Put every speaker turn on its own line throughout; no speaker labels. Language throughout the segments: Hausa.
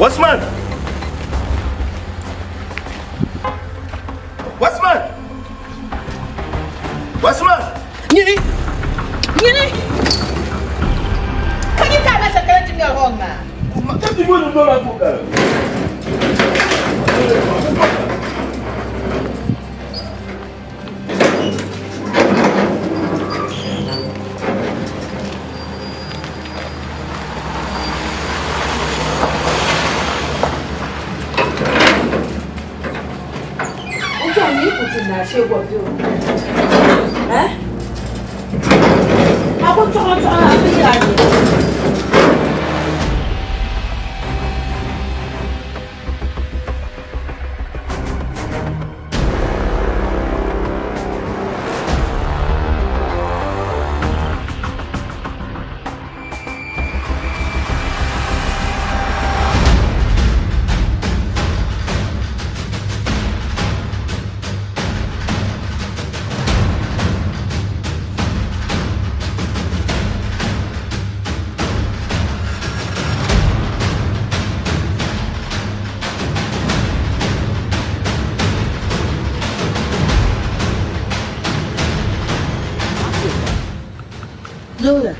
Wasman! Wasman! Wasman!
Nyini! Nyini! Kan je daar met z'n keuntje meer rond, man?
Dat is gewoon een domme boeken.
She will do. Eh? Aku cakap apa lagi? Lola.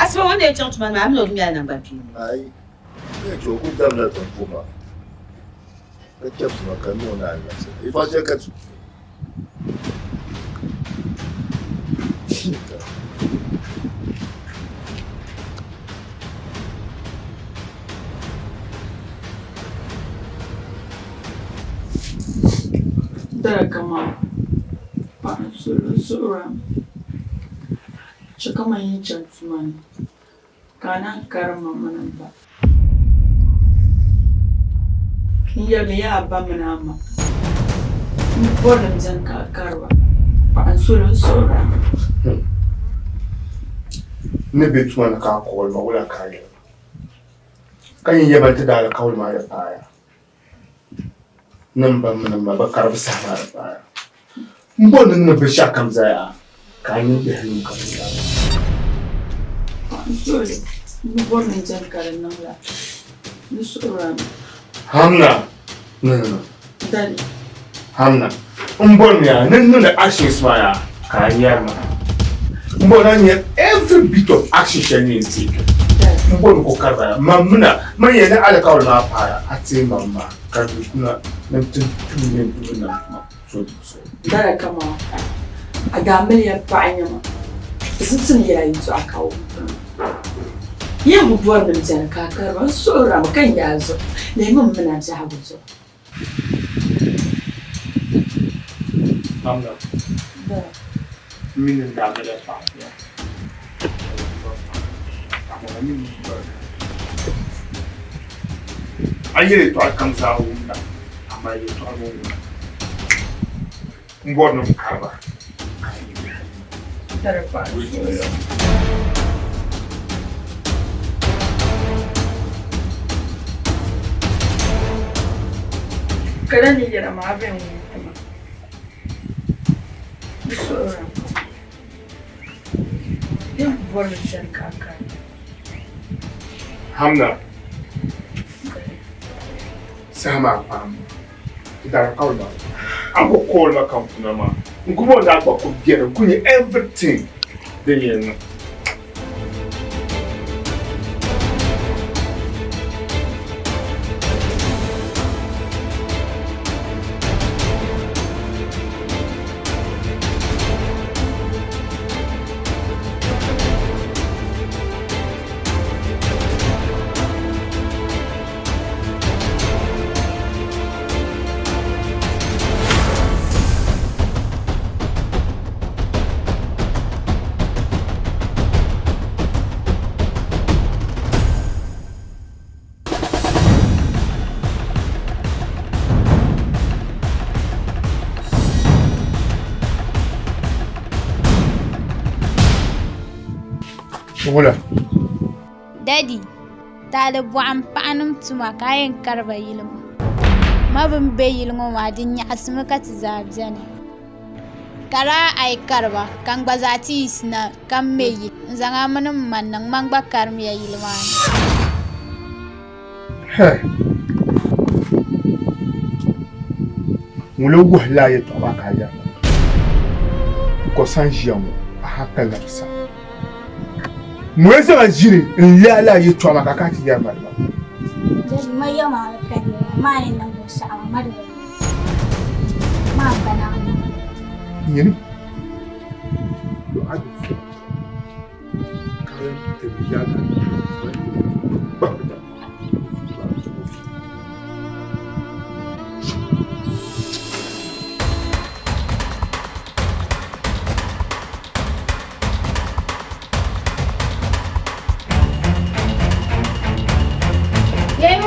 Asma wanda ya can tuma ma amlo duniya nan ba fi.
Ai. Ne to ku dam na ton kuma. Ka keps ma kan nuna Allah sai. Ifa je ka tu.
Dara kama pa sura kama yin gentleman kana karama manamba kinya me ya ba manama important zan ka karwa pa sura
Ne betuma na ka kol ma wala ka yi. Kan yi yabanta da alkawul ma da baya. Nan ban mun ma ba karbi sama da baya. Mbonin na bi shakam zaya. Kanin da hannun kamar da.
Sorry, ni born in Jankara Nangla. Ni sura.
Hamna. No.
Daddy.
Hamna. Mbon ya nan da action smaya. Kariya ma. Mbona ni every bit of action shani take. Mbon ko karba. Mamuna, man yana alƙawar ma fara. Ate mamma. Karbi kuna nan tun na so.
Dara kama. Aga miliyan fa'anyama. Isitsin yayin su aka kawo. Yin bubuwar da mutane kakar ban sora mu kan yazo. Neman muna ji hagu zo.
Hamna.
Da.
Minin da ga da fa. Aye to akan sawo da. Amma ye to amu. Mbonu kaba.
Dara fa. Kada ni jira ma abin kuma. Sora. Yin bubuwar da mutane kakar.
Hamna. Sama pam. Kita kau dah. Aku call na kampuna ma. Ngumo da kwa kubiera kunye everything. Then Wala.
Daddy, tali buɣam paɣanim tuma ka a yɛn kariba yili ŋɔ. Ma bin be yili ŋɔ maa di nyaɣisimi ka ti zaa beni. Kara a yi kariba ka n gba zaa ti yisina ka m me yili. N zaŋa mini m ma niŋ ma gba karimiya yili maa ni.
Wala wuhila ya tɔɣa ka ya. Ko san ʒiya ŋɔ a haka labisa. Ŋun zaŋ ʒiri n yaala ya tɔɣa ka ka ti ya malima.
Jadi ma ya ma ka ni ma ni nan go sa ma da ma bana.
Yini. Yo adu. Kayan te ya ka. Ba.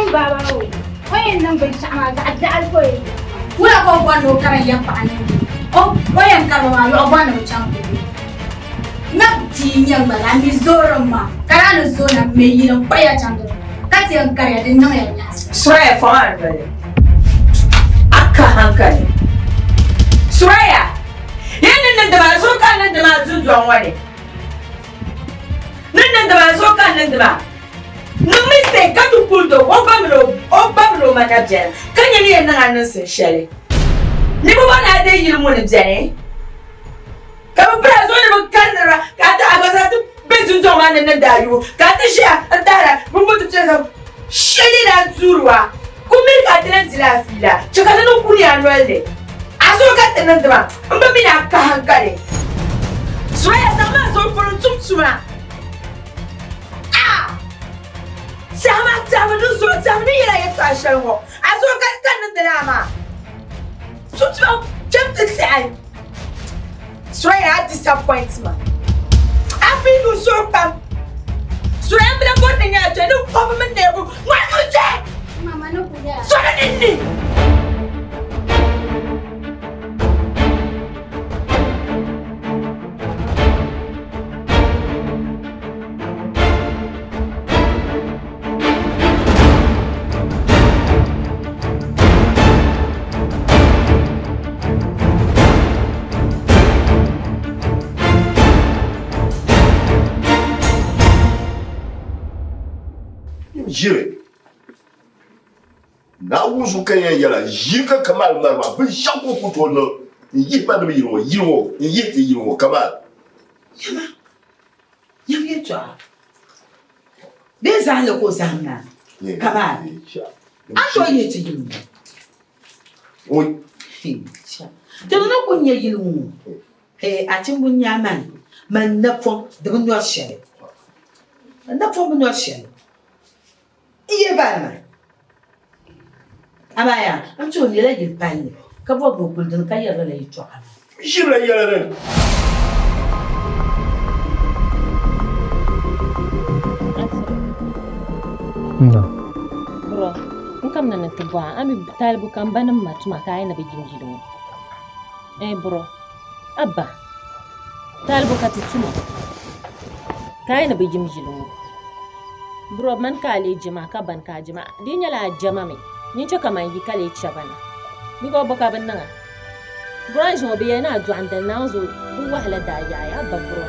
Baba wo wayan nan bai sama ga adda alkoyi wala ko gwando karan ya fa ne o wayan karba ma yo gwando mu can ko na tinyan bala mi zoron ma kana zo na me yiran baya can da kati yan karya din nan ya yasa
Suraya fa ma bare. Akka hankali. Suraya. Yannan nan da ba so kan nan da ma zuzuwan wani. Nan da ba so kan nan da ba. No mistake ka tu kuldo o bamro manabjana kanya ni na hanin sun share ni ba na da yin mun jane ka ba fara zo ne ba kanara ka ta agasa tu bezun to man nan da yu ka ta shi an tara mun mutu ce ka shiri da zuruwa kuma ka tinan tila fila ce ka nan kuri anwalde aso ka tinan da ba in ba mina ka hankali so ya sama so furun tumtuma Sama dun so sama ni yela ya fashion wo. Aso kan nan da dama. Tutu jump inside. So ya disappointment. I feel so bad. So I'm gonna go in here to do government level. What you say?
mama no kuda
So ni.
Jire na wuzu kan yan yala jika kamal marwa bin shako kuto no yi ba da yiro yi ti yiro kamal
yama yam ye twa de za le ko zanna kamal ato ye ti yiro
oi
te no ko nye yiro a tin bun yaman man na fon de bun yo shere na fon bun yo shere iye balma abaya am to ni la yil palle ka bo go kuldun ka yalla la yito am
jira yala ren
no bro kam nan ta ba ami talibu kan banin matuma kai na bigin gido bro abba talibu ka tuma kai na bigin gido bro man kale jima ka ban ka jima dinya la jama me ni ce kaman yi kale chabana mi go boka ban nan bro jo be yana ju andan na zo bu wahala da ya ba bro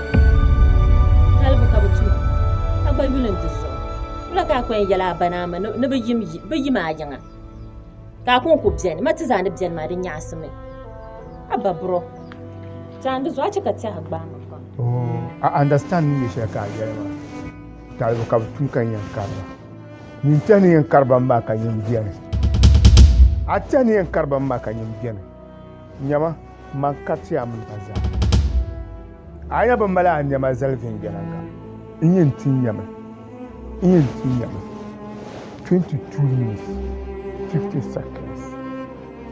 talibu ka butu abba yulin dizo la ka ko yala bana ma no be yima yanga ka kun ku bjen mata zani bjen ma din ya asme abba bro tandu zo a cika ta hagba ma
I understand me shaka yawa. Talibu ka tun kan yan karba. Nin tani yan karba ma kan yin biyan. A tani yan karba ma kan yin biyan. Nyama man kati amun baza. Aya ban mala nyama zalfin ganan ka. Yin tin nyama. 22 minutes 50 seconds.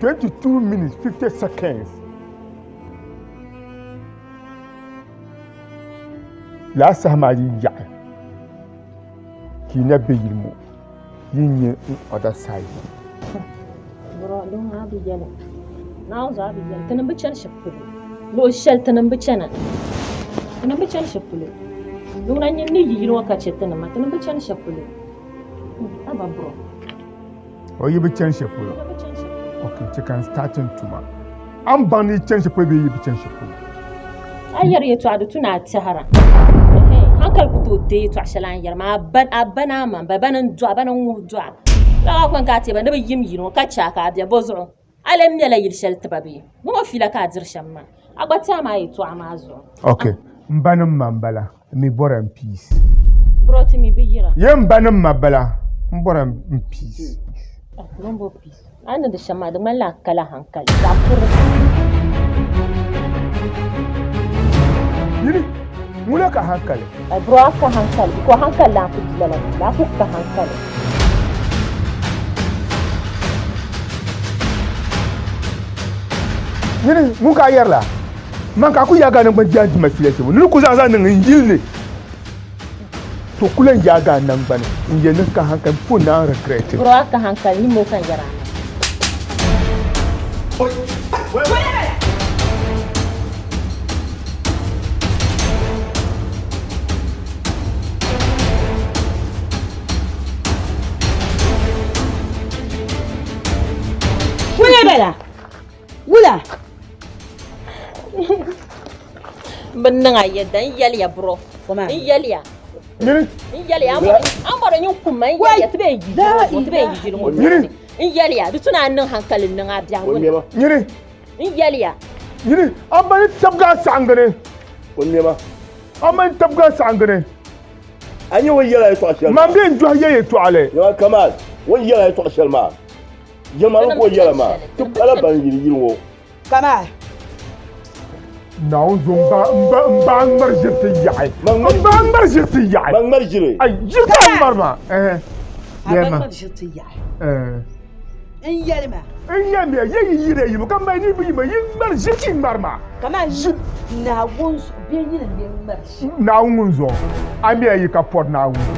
22 minutes 50 seconds. La sama ya. Ki na bayi mu yin other side
bro don abi jale now za abi jale tanan bican shafulu lo shel tanan bicana tanan bican shafulu Nuna ni yiro ka chetana mata na bachan shapulu. Aba bro.
O yi bachan shapulu. Okay, chicken starting tuma. Am bani chan shapulu yi bachan shapulu.
Ayar yeto adu tuna tahara. Hankal kuto de to ashalan yar ma abana man babanan do abanan do. La ko ka te ba ne yim yiro ka chaka bia bozo. Alam ne la yirshal tababi. Mo fila ka dir shamma. Agbata ma yeto amazo.
Okay. Mbanum mambala mi bora in peace.
Brought me be yira.
Yem banum mabala mbora in peace.
Number peace. Ana da shamma da malla kala hankali. Da kur.
Yini mula ka hankali.
Ai bro ka hankali ko hankali la ku dilala la ku ka hankali.
Yini muka yarla. Man ka ku yaga nan ban jaji mafiyarsa ba ni ku za nan injil ne to kulan yaga nan ban in je ninka hankali ko na regret
bro ka hankali ni mo kan yara
Wula
Benang ayat dan yali ya bro. Yali ya. Yali ya. Ambar nyung kumai ya tebe gigi. Tebe gigi mo. Yali ya. Du tuna nan hankalin nan abiya wani. Yali ya.
Yini ambar tabga sangane.
Wonne ba.
Ambar tabga sangane.
Anyi won yala to ashal.
Mam den jo ye to ale.
Yo Kamal, won yala to ashal ma. Jama ko yala ma. Tuk ala ban yiri wo.
Kamal.
Nou mbang marjirti yaay. Mbang marjirti yaay.
Mbang marjire.
Ay jirta marma.
Mbang marjirti yaay. En yelma.
En yelma ye yire yimo kam bay ni bima yin marjirti marma.
Kamal na wons be yin be marji.
Na wunzo. Ami ayi ka pot na wunzo.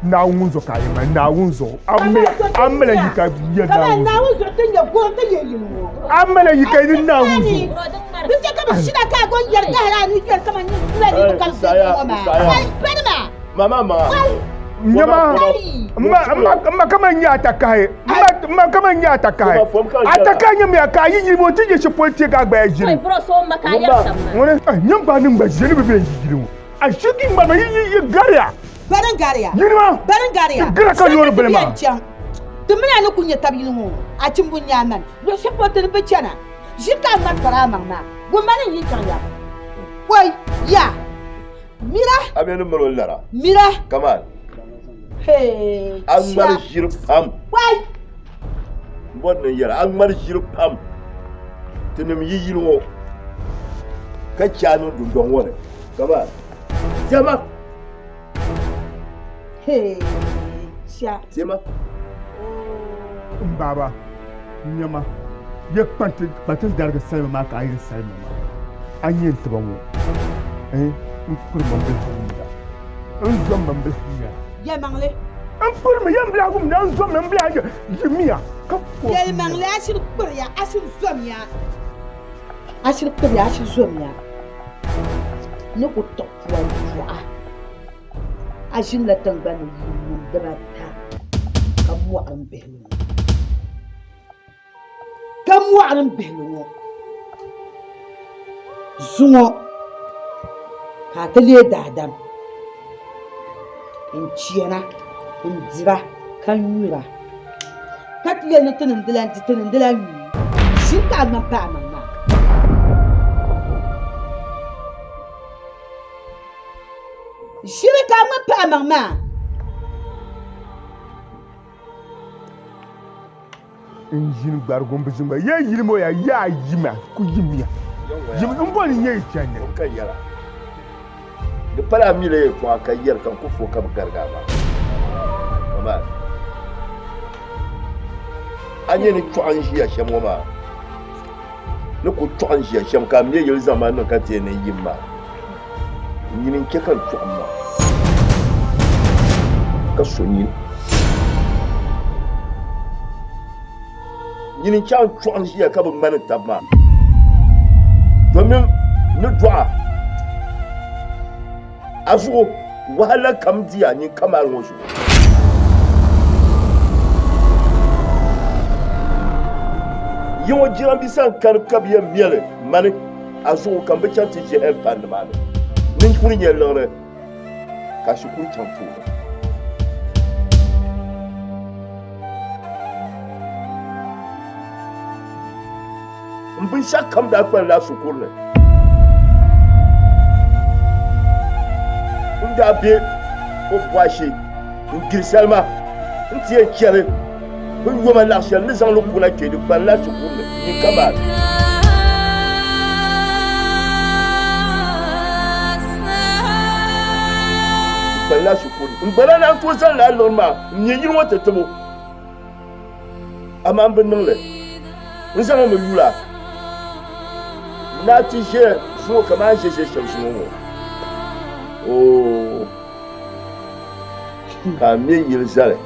Na wunzo kayima na wunzo. Amela yika ye na.
Kamal na wunzo tinga go ta ye yimo.
Amela yika ni na wunzo.
Bisa kama shida ka gon yar ka hala ni yar kama ni sura ni kal ma.
Mama.
Nyama. Ma kama nyata kai. Ma kama nyata kai. Ataka nyama ka yi mo tije shi politique ga gba jiri.
Bro so makaya samma.
Wona nyamba nin ba jiri be jiri mo. A shiki ma yi garia.
Baran garia.
Yirma.
Baran garia.
Gara ka yoro belma.
Tumina no kunya tabi no. A cimbun yaman. Do shi potin be chana. Jika mat para mama. Gomani yi kan ya. Wai ya. Mira.
Amenu malo lara.
Mira.
Kamal.
Hey.
Angmar jir pam.
Wai.
Bodne yara angmar jir pam. Tunum yi yiro. Ka chanu dum don wore. Kamal. Jama.
Hey. Sia.
Jama.
Baba. Nyama. Ye pantin darga salma ma ka ayi salma ma anyin tabawo kurban be hiya zom ban be hiya
Ye mangle
kurma yam bla gum nan zom nan bla yimiya ka ko
ye mangle ashir kurya ashir zomya ashir kurya ashir zomya no ko to wa ashin la tangban yi da ba ta kamu an behlu kamu an behlu zumo ka tale da adam in ciyana in dira kan yura ka tale na tunin dilan shi ka man pa man ma shi ka man pa man ma
injin gbargon bizimba ye yilmo ya yima ku yimya yim mbon ye chanye
Kan yara. Da fara mi le ko aka yar kan ku fo kam gargama. Kamal. Anye ni to an shi ya shamo ma. Ni ku to an shi ya sham kam ne yel zamanin ka te ne yimma. Yinin ke kan to amma. Ka sonyi. Yinin kyan to an shi ya ka bin manin tabma. Domin ni du'a a zuwa wahala kam dia ni kamar ngosu yo jiran bisan kan kabiya miele mane azu kan be chanti je en pan mane nin kuni nyelore ka shukuru chanfu mbin shakam da kwan la sukurne da be o boashi ngir salma ntie kere bu yoma la shel ni zang lu kuna ke du ban la sukurne ni kamal ban la sukurne mbara na to san la norma ni yin wata tabo amma ban nan le nzama mu yula na ti je so kama je shamsu oh ka me yil zare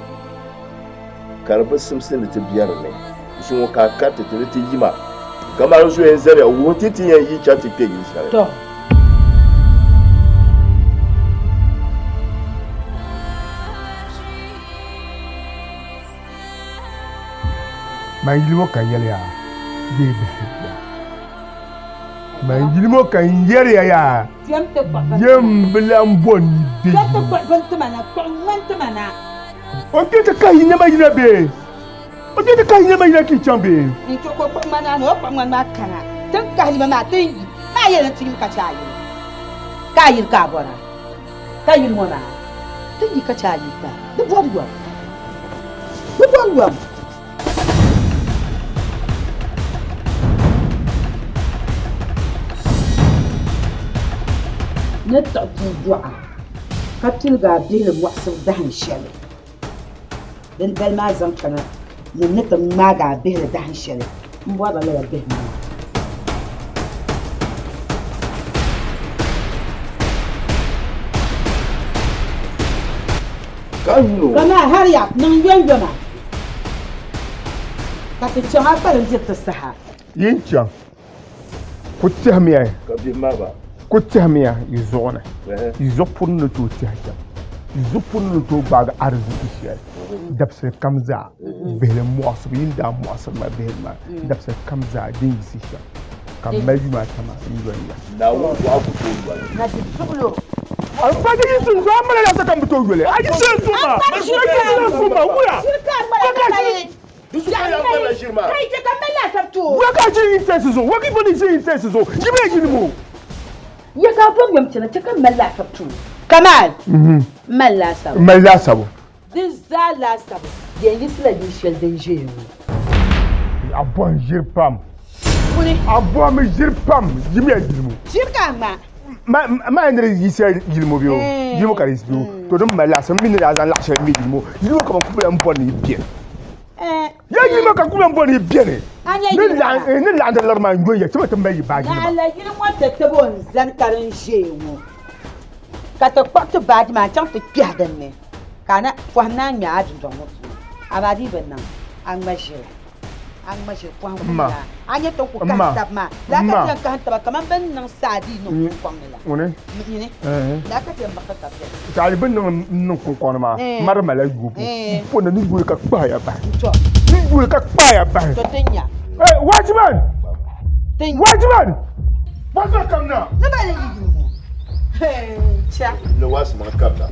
karba simsin da ta biyar ne sun ka ka ta ta yima kamar su yan zare wuti tin yan yi cha ta ke yil zare
to
man yilmo kan yelya bebe man yilmo kan yelya yem bilan boni be o ke ta kai ne mai na be o ke ta kai ne mai na ki chambe
ni to ko mana no pa man ma kana tan ka ni ma tin ma ye na tin ka chayi ka yil ka bora ka yil mo na tin ka chayi ka du bon نتعطي الدعاء كتلقى به المحسن دهن الشلي لان بل ما زمكنا من نتم ما قاعد به دهن الشلي مبارا لا به ما
كانو
كما هريا من وين جنا كتشما بلنزيت الصحة
ينشا كنت همياي
كبي ما با
كتهميا يزونه يزوبون نتو تهجا يزوبون نتو بعد أرزق الشيء دبس كمزة بهل مواصبين دا مواصب ما بهل ما دبس كمزة دين يسيشا كم مجمع كما يبغى
لا وقف تقول
نادي شغله
أفادي يسون زمان لا تكمل بتقول لي أجي سلسوما مش مجمع سلسوما ويا
كاي تكمل لا سبتو
وكاجي ينتسزون وكيف ينتسزون جيبي جيبو
يا كابون يمكن تكمل لا سبتو كمال ملا سبو
ملا سبو
دزا لا سبو يعني سلا دي شل دنجي
أبوان جيربام
كوني
أبوان جيربام جيبي جيبو
جيركاما
ما ندري يسال يلمو بيو يلمو كاريس بيو تودم ملا سمين لازم لا شيء يلمو يلمو كمان كوبلا مبوني بيان يا يلمو كوبلا مبوني بيان نلا عند الأرمان جوية تبى تنبي باجي
لا يلمو تتبون زن كارن جيمو كتقطع بعد ما جنت بيهدني كان فهمنا نيا جنجمو أبادي بنا ang masih puang
Ma.
Anya to ko kasap ma. La ka tiang ka hanta kaman ben nang sadi no puang nila.
One?
Ni. La ka tiang bakasap.
Kali ben nang ko ma. Mar mala gupu. Po na ni ka pa ya ba.
To.
Ni ka pa ya ba.
To tenya.
Hey, watchman. Watchman. What's that come now?
Na ba lagi mo? Hey, cha.
Le wasman kam na.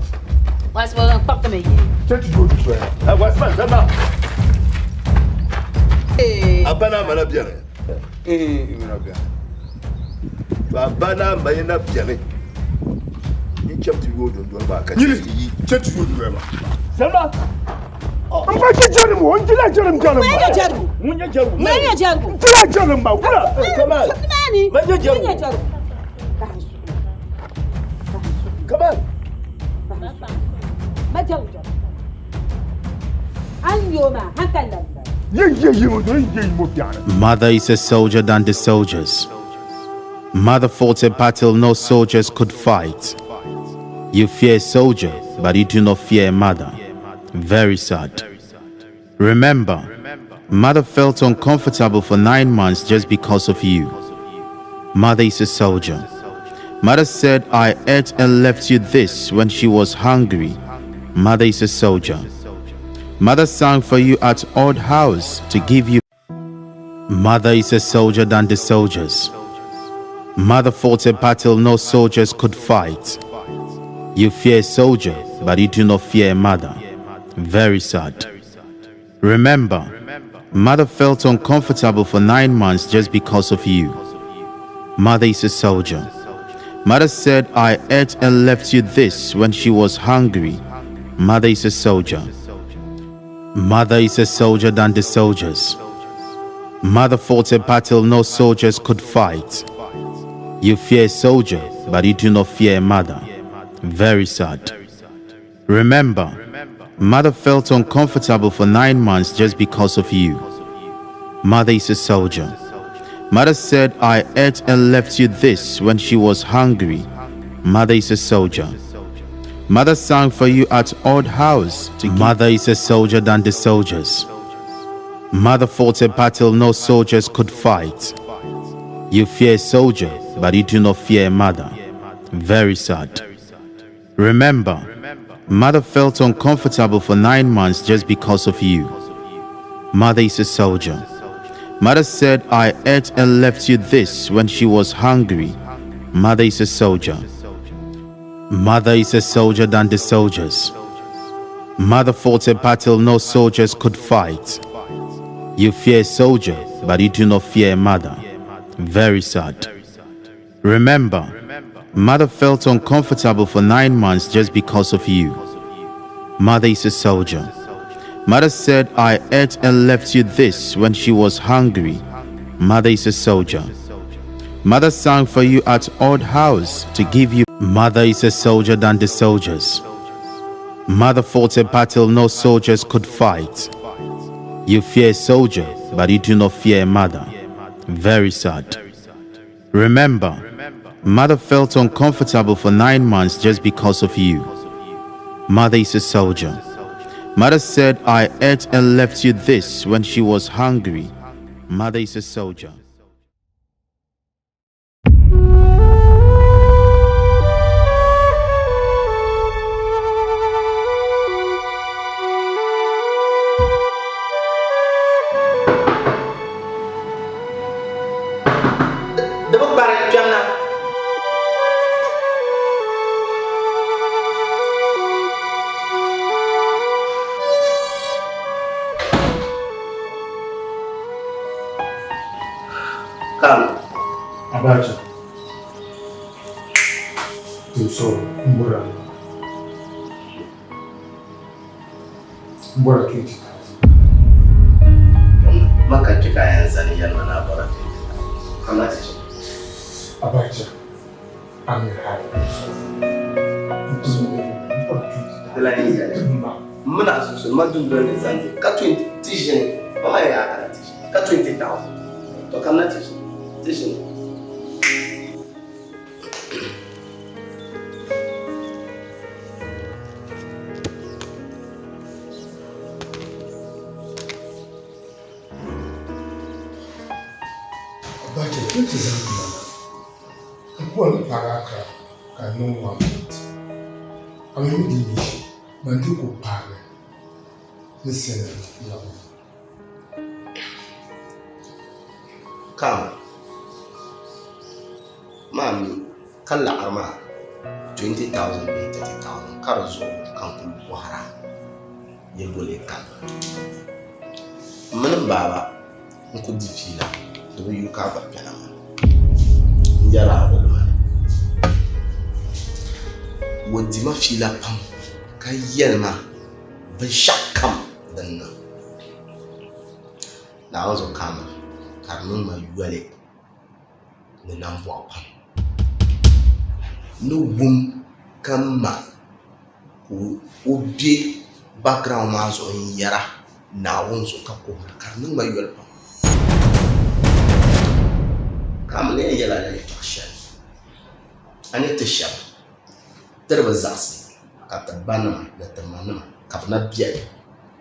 Wasman pak ta me yi.
Check you do this.
Wasman zama abana mana bien
mina bien
abana mayena bien ni chapti wodo ndo ba ka
ni check you do ba zama an ba ki jarum on jila jarum jarum
ba jarum
mun ya jarum
mun ya jarum
jila jarum ba kula
kamal
mani
mun ya jarum kamal
ma jarum an yoma hankalan
Mother is a soldier than the soldiers. Mother fought a battle no soldiers could fight. You fear a soldier, but you do not fear a mother. Very sad. Remember, mother felt uncomfortable for 9 months just because of you. Mother is a soldier. Mother said, I ate and left you this when she was hungry. Mother is a soldier. Mother sang for you at odd house to give you. Mother is a soldier than the soldiers. Mother fought a battle no soldiers could fight. You fear a soldier, but you do not fear a mother. Very sad. Remember, mother felt uncomfortable for 9 months just because of you. Mother is a soldier. Mother said, I ate and left you this when she was hungry. Mother is a soldier. Mother is a soldier than the soldiers. Mother fought a battle no soldiers could fight. You fear a soldier, but you do not fear a mother. Very sad. Remember, mother felt uncomfortable for 9 months just because of you. Mother is a soldier. Mother said, I ate and left you this when she was hungry. Mother is a soldier. Mother sang for you at odd house to give. Mother is a soldier than the soldiers. Mother fought a battle no soldiers could fight. You fear a soldier, but you do not fear a mother. Very sad. Remember, mother felt uncomfortable for 9 months just because of you. Mother is a soldier. Mother said, I ate and left you this when she was hungry. Mother is a soldier. Mother is a soldier than the soldiers. Mother fought a battle no soldiers could fight. You fear a soldier, but you do not fear a mother. Very sad. Remember, mother felt uncomfortable for 9 months just because of you. Mother is a soldier. Mother said, I ate and left you this when she was hungry. Mother is a soldier. Mother sang for you at odd house to give you. Mother is a soldier than the soldiers. Mother fought a battle no soldiers could fight. You fear a soldier, but you do not fear a mother. Very sad. Remember, mother felt uncomfortable for 9 months just because of you. Mother is a soldier. Mother said, I ate and left you this when she was hungry. Mother is a soldier.
Abacha. So, Mbora 20,000.
Maka cika yanzu ne yana na Mbora 20,000. Kana ce?
Abacha. I'm happy.
Muna so madun da ne zan ka 20 tishin ba ya ka tishin ka 20,000 to kana tishin
Abacha, what is happening? I'm going to Paraka. I know one minute. I'm going to be Manduko Paga. Listen, love.
Come. Mommy, Kala Arma 20,000 and 30,000. Karazo, Kampul Wahara. Yebole Kam. Manambaba, Nkudifila, the way you cover Panama. Yara old man. Would the mafila pump? Kayelma, the shakam, then now also come. Carnuma, you well it. The number pump. No boom come who would be background mass on Yara. Now also come. Carnuma, you well pump. Come near Yella action. I need to shop. There was us at the banner that the man cap not yet.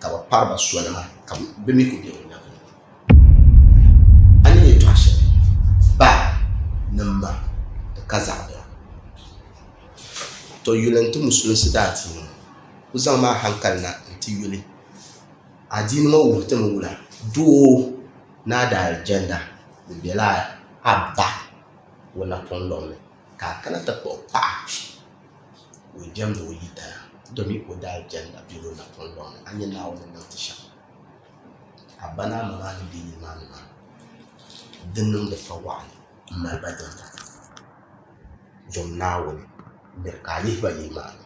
Cap parba swallow, cap bimico. I need to action. Ba number the Kazada. to yulanti musulunci daati ŋɔ ku zaŋ maa hankali na nti yuli adiini ŋɔ wuhiti mi wula doo naa da aljanda di bela abba o napɔŋ lɔŋni ka a kana ti kpuɣi paɣa o jɛmdi o yitaya domi o da aljanda bela o napɔŋ lɔŋni a nya Naawuni niŋ ti shɛm abba naa ma maa ni be yili maa ni maa di niŋdi fa waɣali n mali ba dinta zom Naawuni miri ka a lihi ba yili maa ni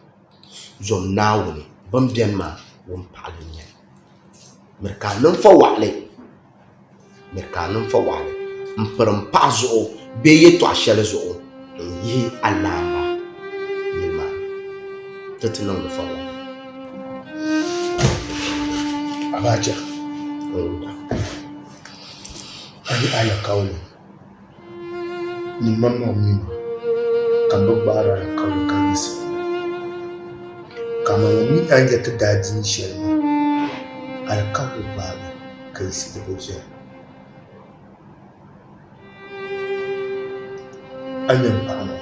zom Naawuni bin biɛni maa wun paɣali n nyɛli miri ka a niŋ fa waɣali n pirim paɣa zuɣu bee yɛltɔɣa shɛli zuɣu n yihi alaamba yili maa ni ti ti niŋdi fa waɣali
Abacha ani alakauli ni mamma mima kan bi gbaari alakauli ka yisi kama mi an yɛti daadini shɛli ma alakauli gbaari ka yisi di bi viɛli a yɛn paɣa ma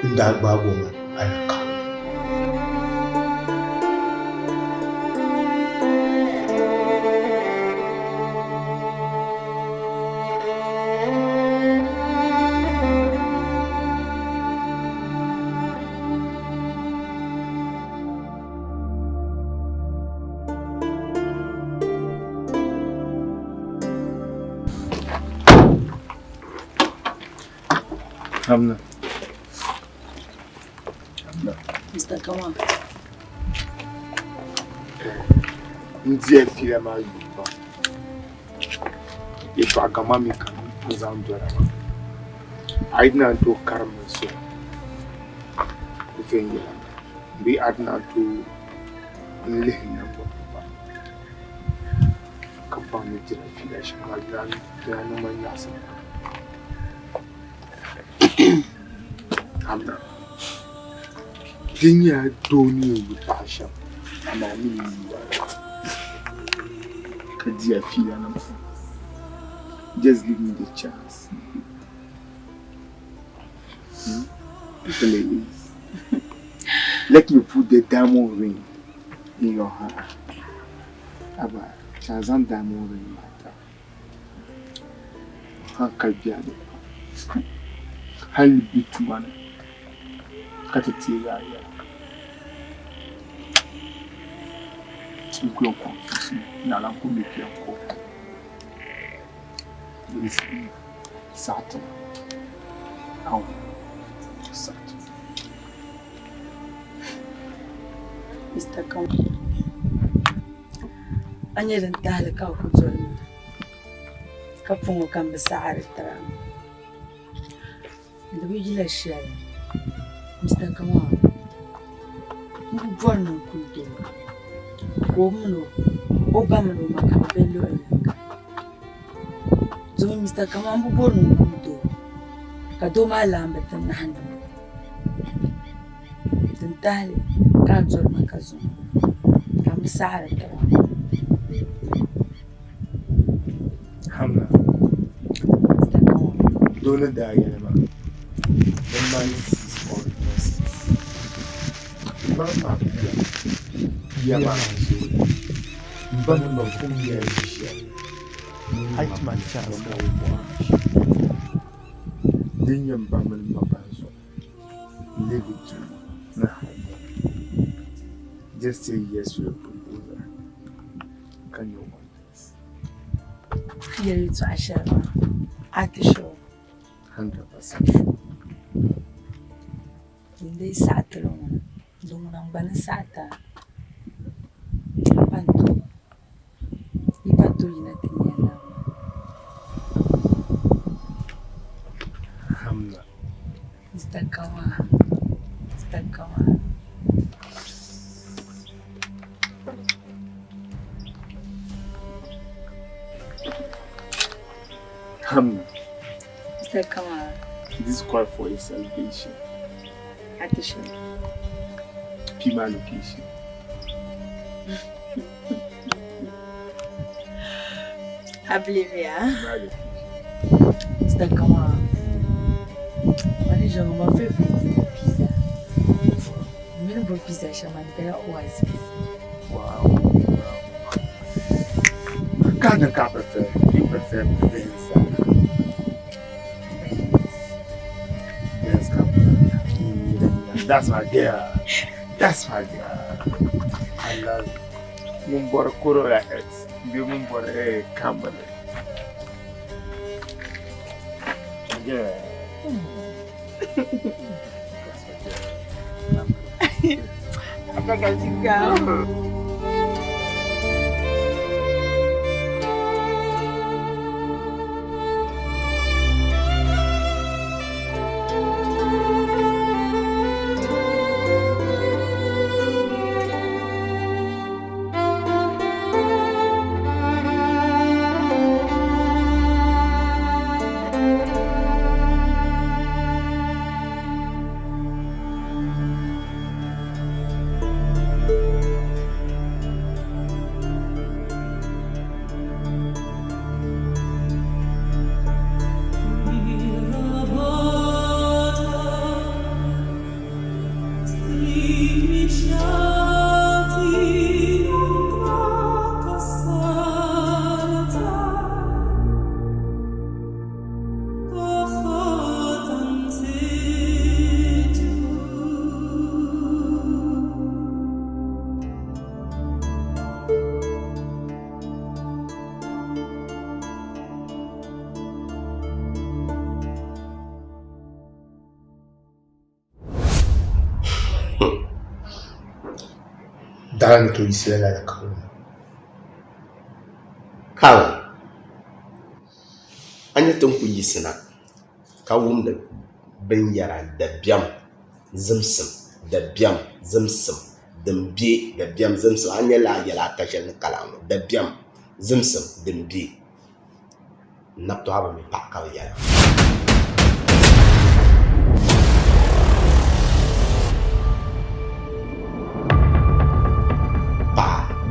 n daa gbaagi o ma alakauli Hamna.
Mr. Kawan.
Ndia fila ma yuba. Yeto agama mi kan zan dora. Aidna to karma so. Kufengi. Bi adna to lehna bo. Kapa mi jira fila shama dan no man yasa. Hamna. Dinya doni yu pasha. Ama mi yu. Kadia fila na. Just give me the chance. Please. Let me put the diamond ring in your hand. Aba, Shazam diamond ring matter. Hankalbiade. Highly bituman. Katetia. It's going confusing. Nalam could make you go. Is Saturn. How Saturn.
Mr. Kawan. Anya dan tahle kau kujol. Kapungo kan besar terang. Lebih jelas ya. Mr. Kawan. Mungkin buat nunggu. Komno, Obamano makabelo elaka. Zomi Mr. Kawan bubonu nkudo. Kadoma lambe tanahando. Tentali kajol makazo. Kamisara tawa.
Hamna.
Mr. Kawan.
Dona Diana. The man is all nonsense. Mama. Yama. Mbana mafumu ya isha. Haitman chance na ubuashi. Dinya mbama ni mabanzo. Leave it to na hama. Just say yes to your proposal. Can you want this?
Here it's Ashara. At the show.
100% sure.
Hindi sa atlong. Lungunang banasata. Ipatuloy natin yan lang.
Hamna.
Mr. Kawan. Mr. Kawan.
Hamna.
Mr. Kawan.
This call for a celebration.
At the show.
Pima location.
I believe ya.
Right.
Mr. Kawan. Mani jango ma favorite pizza. pizza shaman kaya oasis.
Wow. Kind of prefer. You prefer pizza. Yes, come on. That's my girl. That's my girl. I love it. Mumbor Kuro X. The Mumbor Campbell. Yeah.
Até que legal.
Daran to Israel la kawo. Kawo. Anya tun ku yisina. Kawum da bin yara da biam zimsim da biam zimsim dimbi da biam zimsim anya la yala kashin kalamu da biam zimsim dimbi. Napto haba mi pakkaw yala.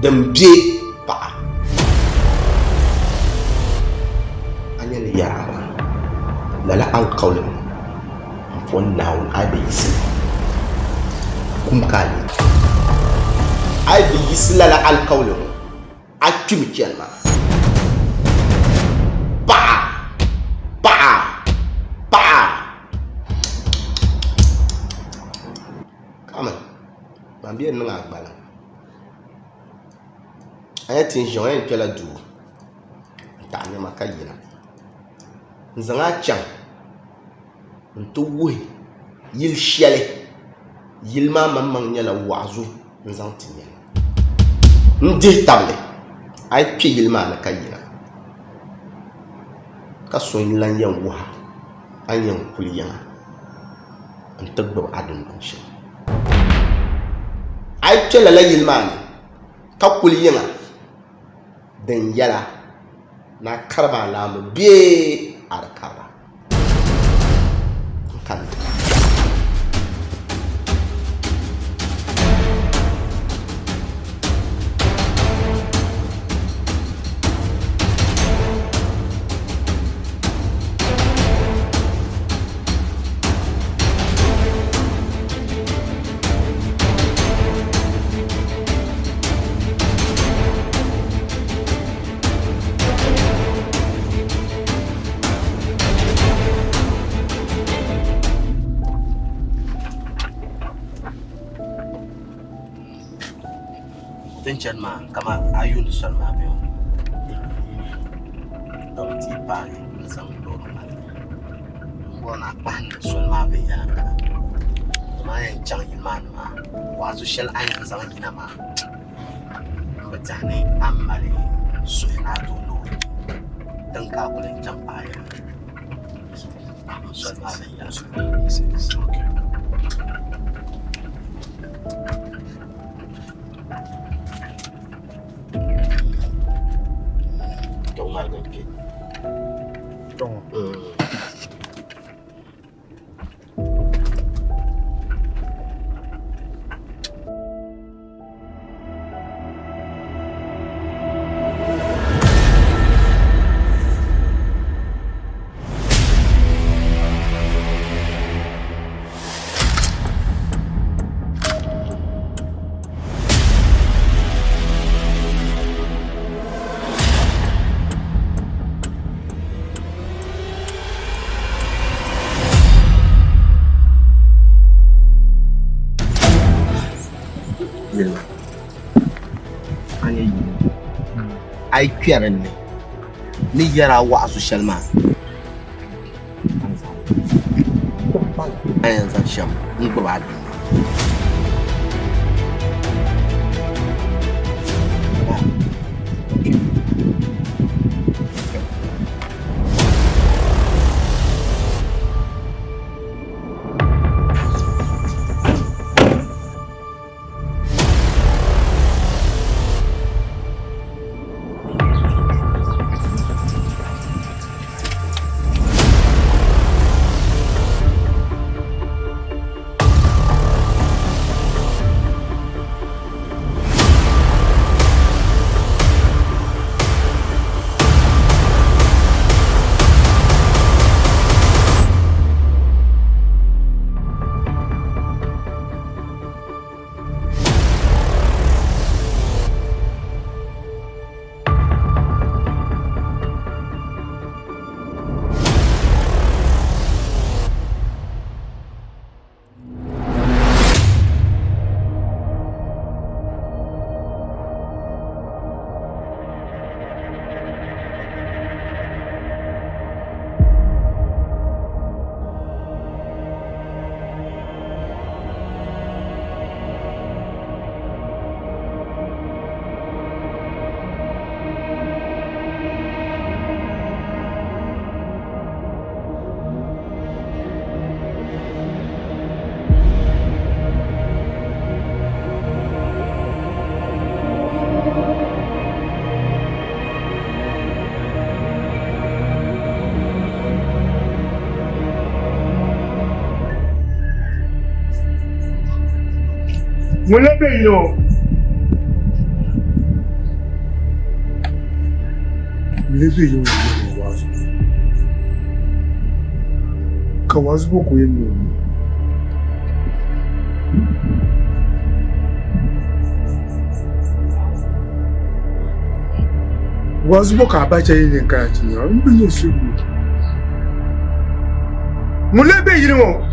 Dimbi pa anya ni yara lala alqawlin fon naun abisi kum kali abisi lala alqawlin atumi kelma pa kama mambie nanga agbala aya tin join kala du ta ne makayina nzanga chang nto wuhi yil shele yil ma mamman nyala wazu nzang tinya ndi table ay pi yil ma na kayina ka so lan yan wuha an yan kuliya an tagdo adun shi ay kela la yil ma ka kuliya den yala na karba lamu biye ar karba kan ma kama ayun son ma be do ti pa ni sam do ma mo na pan son ma be ya ma yan chang yin man ma wa zu shel an zang ina ma ba tane amare su na do no dan ka kulen jam pa ya son ma be ya su okay ai kwerin ne ni yara wa social man ayan zan sham ni ko ba
Mulebe yo. Mulebe yo ni wazo. Kawazo boko yenu. Wazo boko abacha yene kati. Mbinyo sugu. Mulebe yo.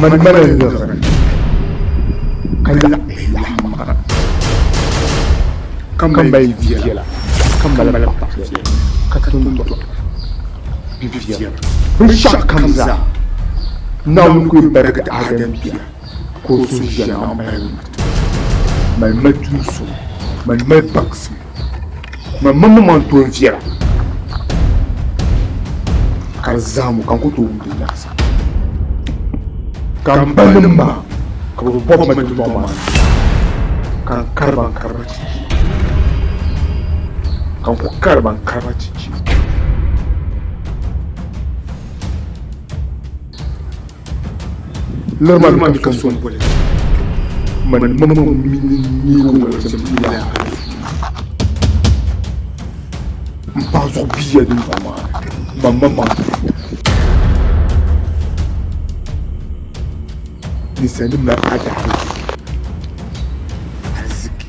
من مرة يدخل كلا كم بيفيلا كم بلا كتون بيفيلا بشاك كمزا ناو كوي بركة آدم بيا كوسو جانا ما مدوسو ما مبكسو ما ماما تون فيلا كرزامو كان كتو ودناسا kan banin ba ka babban mutum ma kan karban karbaci kan ku karban karbaci lamar man kan son bole man mamman ni ko ga jami'a ba zo biya din ba mamma lisanin mai ada arziki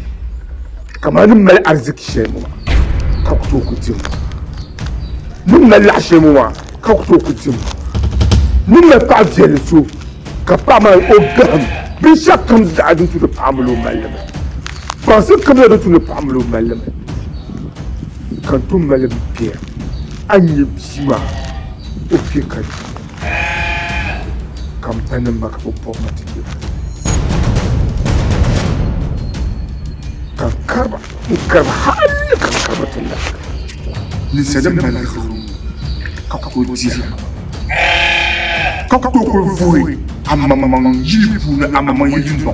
kamar mai arziki shi mu ka ku ku jin mun mai lashe mu ma ka ku ku jin mun mai fa'il su ka fa mai ogam bi shakkan da adin su da fa'amulu malama ba su kamar da su da fa'amulu malama kan tun malam biya an yi biwa ofi kan kamfanin makabubban matakin karba hali karba talla lisanin malakuru kakojiya kakokul vuri amaman yilipu na amaman yilin ba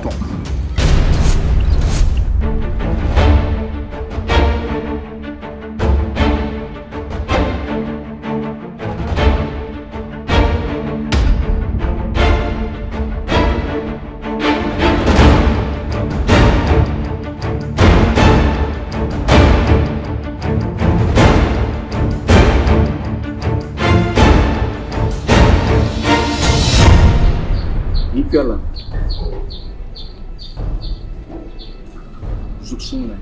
zuɣusuŋni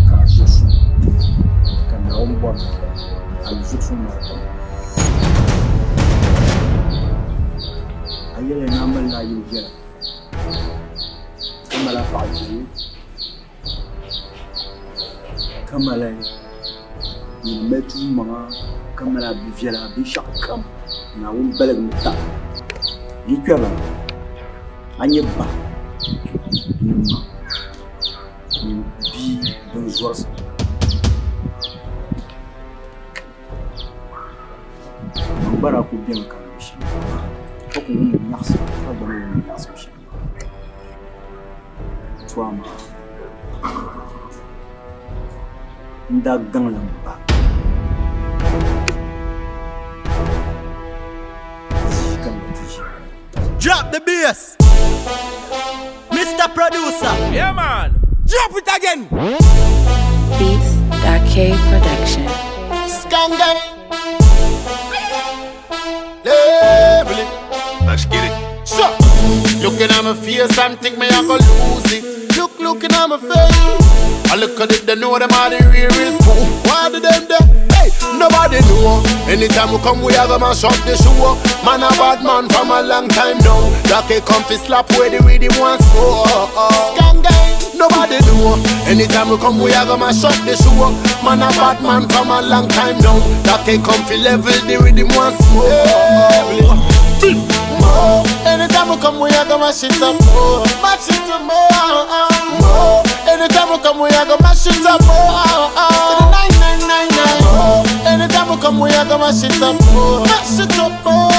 ka zuɣusu ka naawuni bɔri ali zuɣusu maa a yɛla na malila yili viɛla ka mala paɣa ʒee ka mala yili mali tuu maŋa ka mala bi viɛla binshɛɣu kam naawuni baligi ni ta yi kpɛba a nyɛ ba ni ma ni bia bin zɔrisi bara ku bɛn ka shi ko ku mun nyaɣisi ka bana mun nyaɣisi shi tuama nda gaŋlan ba
Drop the bass, Mr. Producer. Yeah, man. Drop it again.
Beats.K Production.
Skanga. Level it. Let's get it. So, looking at my face and think me I go lose it. Looking at my face. I look at it, they know them are the real cool. Why do them there? Hey, nobody know. Anytime we come, we have a mash up the show. Man a bad man from a long time now. Like a comfy slap where they really want Skanga. Nobody know. Anytime we come, we have a mash up the show. Man a bad man from a long time now. Like a comfy level, they really want more. Anytime we come, we have a mash it up more. Mash it up more. Anytime we come, we have a mash it up more. 9999. Anytime we come, we have a mash it up more. Mash it up more.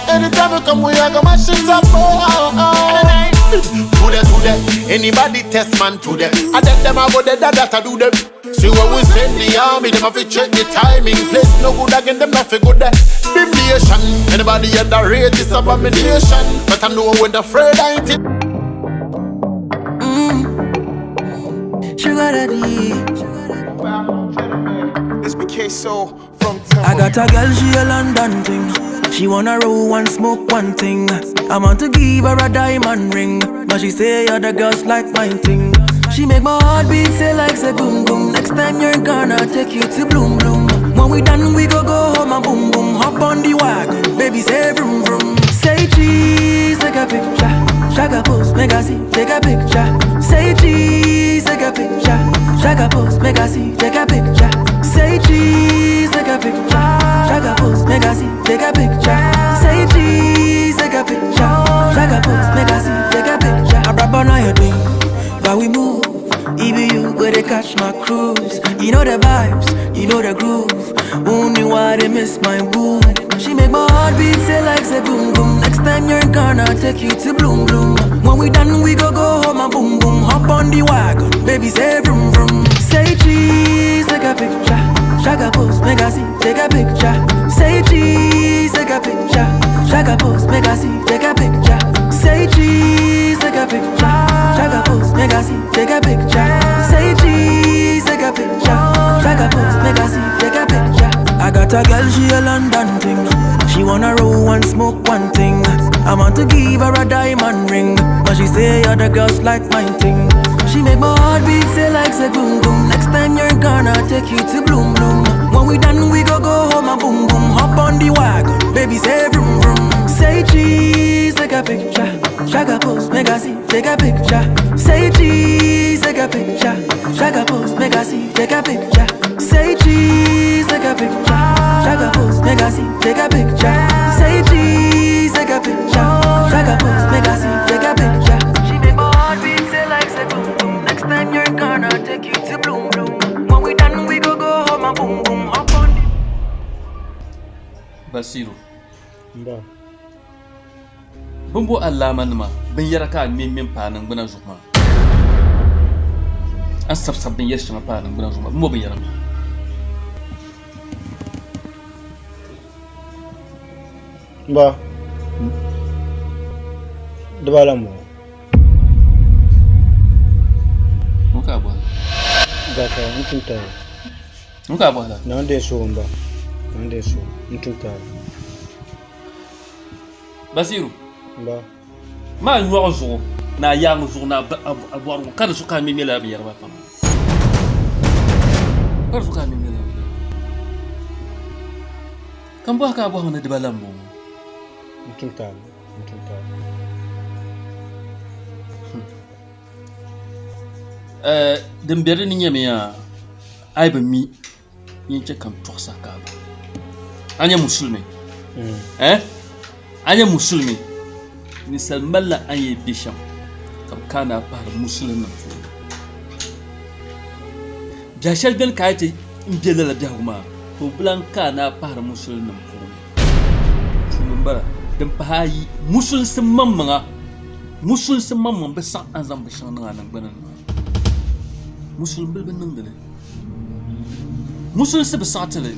Anytime we come, we have a mash it up more. Today, anybody test man today. I let them go there, that do them. See what we send the army, them have to check the timing. Place no good again, them not good there. Bimnation, anybody at the rate is abomination. But I know when the afraid I ain't it.
Sugar daddy.
This BK so from town.
I got a girl, she a London thing. She wanna roll and smoke one thing. I want to give her a diamond ring, but she say other girls like mine thing. She make my heart beat say like say boom boom. Next time you're gonna take you to Bloom Bloom. When we done we go home and boom boom. Hop on the wagon, baby say vroom vroom. Say cheese, take a picture. Shaka pose, make I see, take a picture. Say cheese, take a picture. Shaka pose, make I see, take a picture. Say cheese, take a picture. Shaka pose, make I see, take a picture. Say cheese, take a picture. Shaka pose, make I see, take a picture. I rap on your thing, while we move. Even you where they catch my cruise. You know the vibes, you know the groove. Only why they miss my boo. She make my heart beat say like say boom boom. Next time you're gonna take you to Bloom Bloom. When we done we go home and boom boom. Hop on the wagon, baby say vroom vroom. Say cheese, take a picture. Shaka pose, make I see, take a picture. Say cheese, take a picture. Shaka pose, make I see, take a picture. Say cheese, take a picture. Shaka pose, make I see, take a picture. Say cheese, take a picture. Shaka pose, make I see, take a picture. I got a girl, she a London thing. She wanna roll and smoke one thing. I want to give her a diamond ring, but she say other girls like mine thing. She make my heart beat say like say boom boom. Next time you're gonna take you to Bloom Bloom. When we done we go home and boom boom. Hop on the wagon, baby say vroom vroom. Say cheese, take a picture. Shaka pose, make I see, take a picture. Say cheese, take a picture. Shaka pose, make I see, take a picture. Say cheese, take a picture. Shaka pose, make I see, take a picture. Say cheese, take a picture. Shaka pose, make I see, take a picture. She make my heart beat say like say boom boom. Next time you're gonna take you to Bloom Bloom. When we done we go home and boom boom. Hop on.
Basiru. Nda. Bumbo Allah manma bin yaraka min panan buna zuma. An sabsabin yashi ma panan buna zuma. Mo bin yaram.
Ba. Debalamu.
Muka ba.
Gaka mutunta.
Muka ba la.
Na wanda so ba. Wanda so mutunta.
Basiru.
Ba.
Ma nyuwa zo. na yang zo na abor kan su ka mi mela bi yarba pam kan su ka mi mela kan ba ka ba hona de balam mo
mutunta
dem bere ni nyame ya ai ba mi yin ce kan toksa ka ba anya musulmi anya musulmi ni salmalla anye bisham kam kana par musulmi jashal ben kaite indela la dahuma to blanka na par musulmi ko bara dem pahayi musulmi mamma ba sa anzam ba shan nan banan musulmi bil ben nan dale musulmi ba sa tale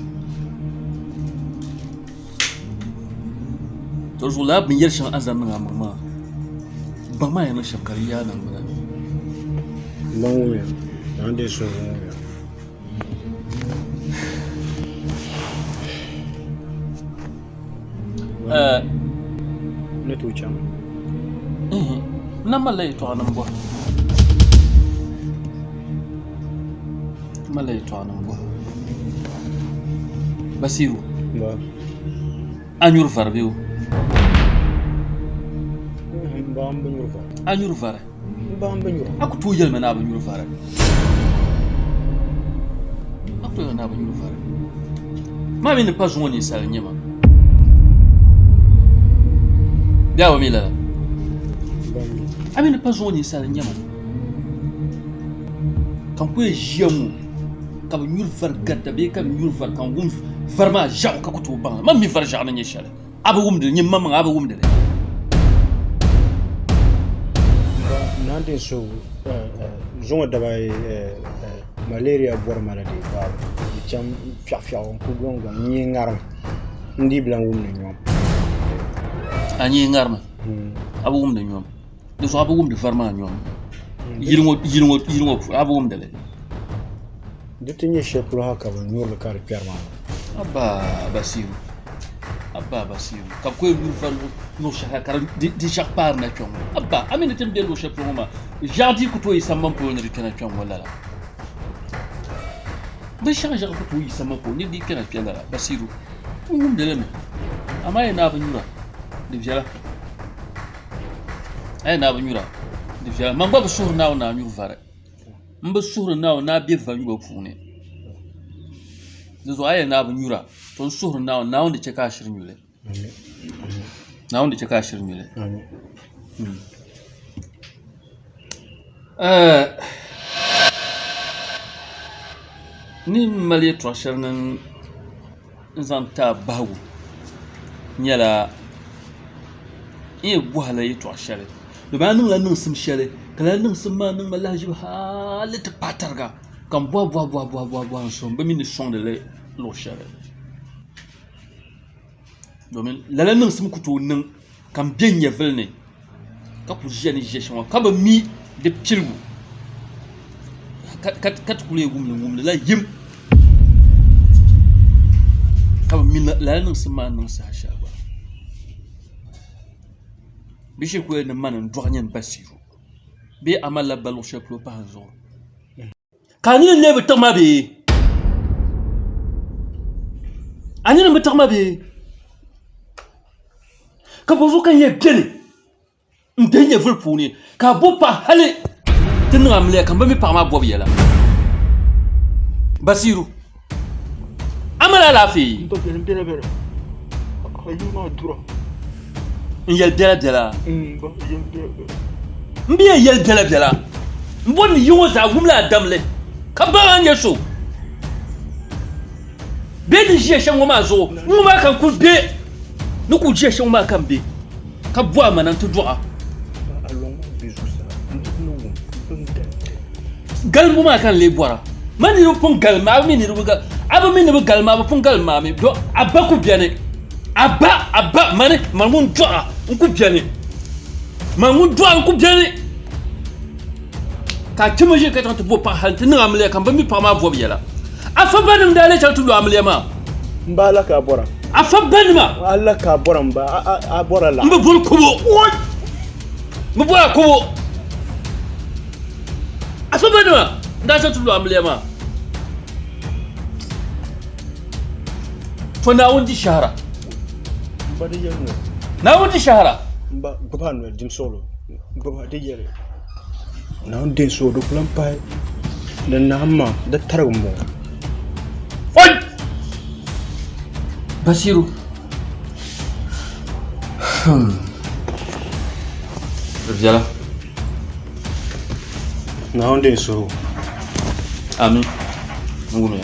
to zula bin yar shan azan nan amma ba ma yana shakariya nan guda
lawo nan da so ne to cham
na malai to nan bo Basiru
ba
anyur farbiu
Bambanyur
anyur fara
Bambanyur
aku to yel mana banyur fara aku to na banyur fara ma mi ne pas woni sal nyama dawa mi la ami ne pas woni sal nyama kan ku jemu ka banyur far gadda be kan nyur far kan gum farma jaw ka kutu ban ma mi far jana ne shala abu wumde nyimma ma abu wumde
nante so zonga daba malaria bor maladi ba cham fiafia on ko gonga ni ngaram ndi blan wumne ñom
ani ngarma abu wumde ñom do so abu wumde farma ñom yirngo abu wumde le
detenye cheplo haka ba ñor le kar perma abba basiru ka ko yu fa no shaka kar di shak par na chong abba amina tem de lo cheplo ma jadi ko to isamman po ni kana chong wala la ba shaka ko to isamman po ni di kana piala basiru ngum de le ama ina ba nyura di jala ay na ba nyura di jala man ba sur naw na nyur fare mba sur naw na bi va nyugo fune zo ay na ba nyura ton sur naw de cheka shirin yule naw de cheka shirin yule ni mali trashernan zanta bawu nyala e buhala yi trashere do ba nun la nun sim shere kala nun sim ma nun malaji halit patarga kan bo so ba min son de le lo shere domin la nun sim kuto nun kan bien ya velne ka pour jeni gestion ka ba mi de pilgu kat kule gumle la yim ka ba mi la nun sim ma nun sa sha ba bishi ko ne manan doxnyen Basiru be amala balo cheplo par exemple kan ni ne be tama be ani ne be tama be ka bozo kan ye gele ndenya vul puni ka bo pa hale tin ramle kan ba mi pa ma bo yela Basiru amala la fi to bere ayuma dura
yel dela mbiye yel dela mbon yungo za gumla damle ka ba anya so be di je shan ma zo mu ma kan ku be nu ku je shan ma kan be ka bo amanan to doa galmu ma kan le bora mani ru pun galma mi ni ru ga aba mi ni bu galma ba pun galma mi do abaku biane abba mane mangun doa nku biane mangun doa nku biane ka timoje ka tantu bo pa halti ni amle kan ba mi pa ma vo biela afa banum dale tantu lo amle ma
mbala ka bora
afa banuma
Allah ka bora mba a bora la
mba bol kubo mba bora kubo Asubadwa. Ndacha tulu amlema. Fona wundi shahara.
Bade yelno.
Na wundi shahara.
Baba no dim solo. Baba de yele. Na wundi solo plan pai. Dan na hamma da tarummo.
Oi! Basiru. Viala.
Na wundi solo.
Ami. Ngumia.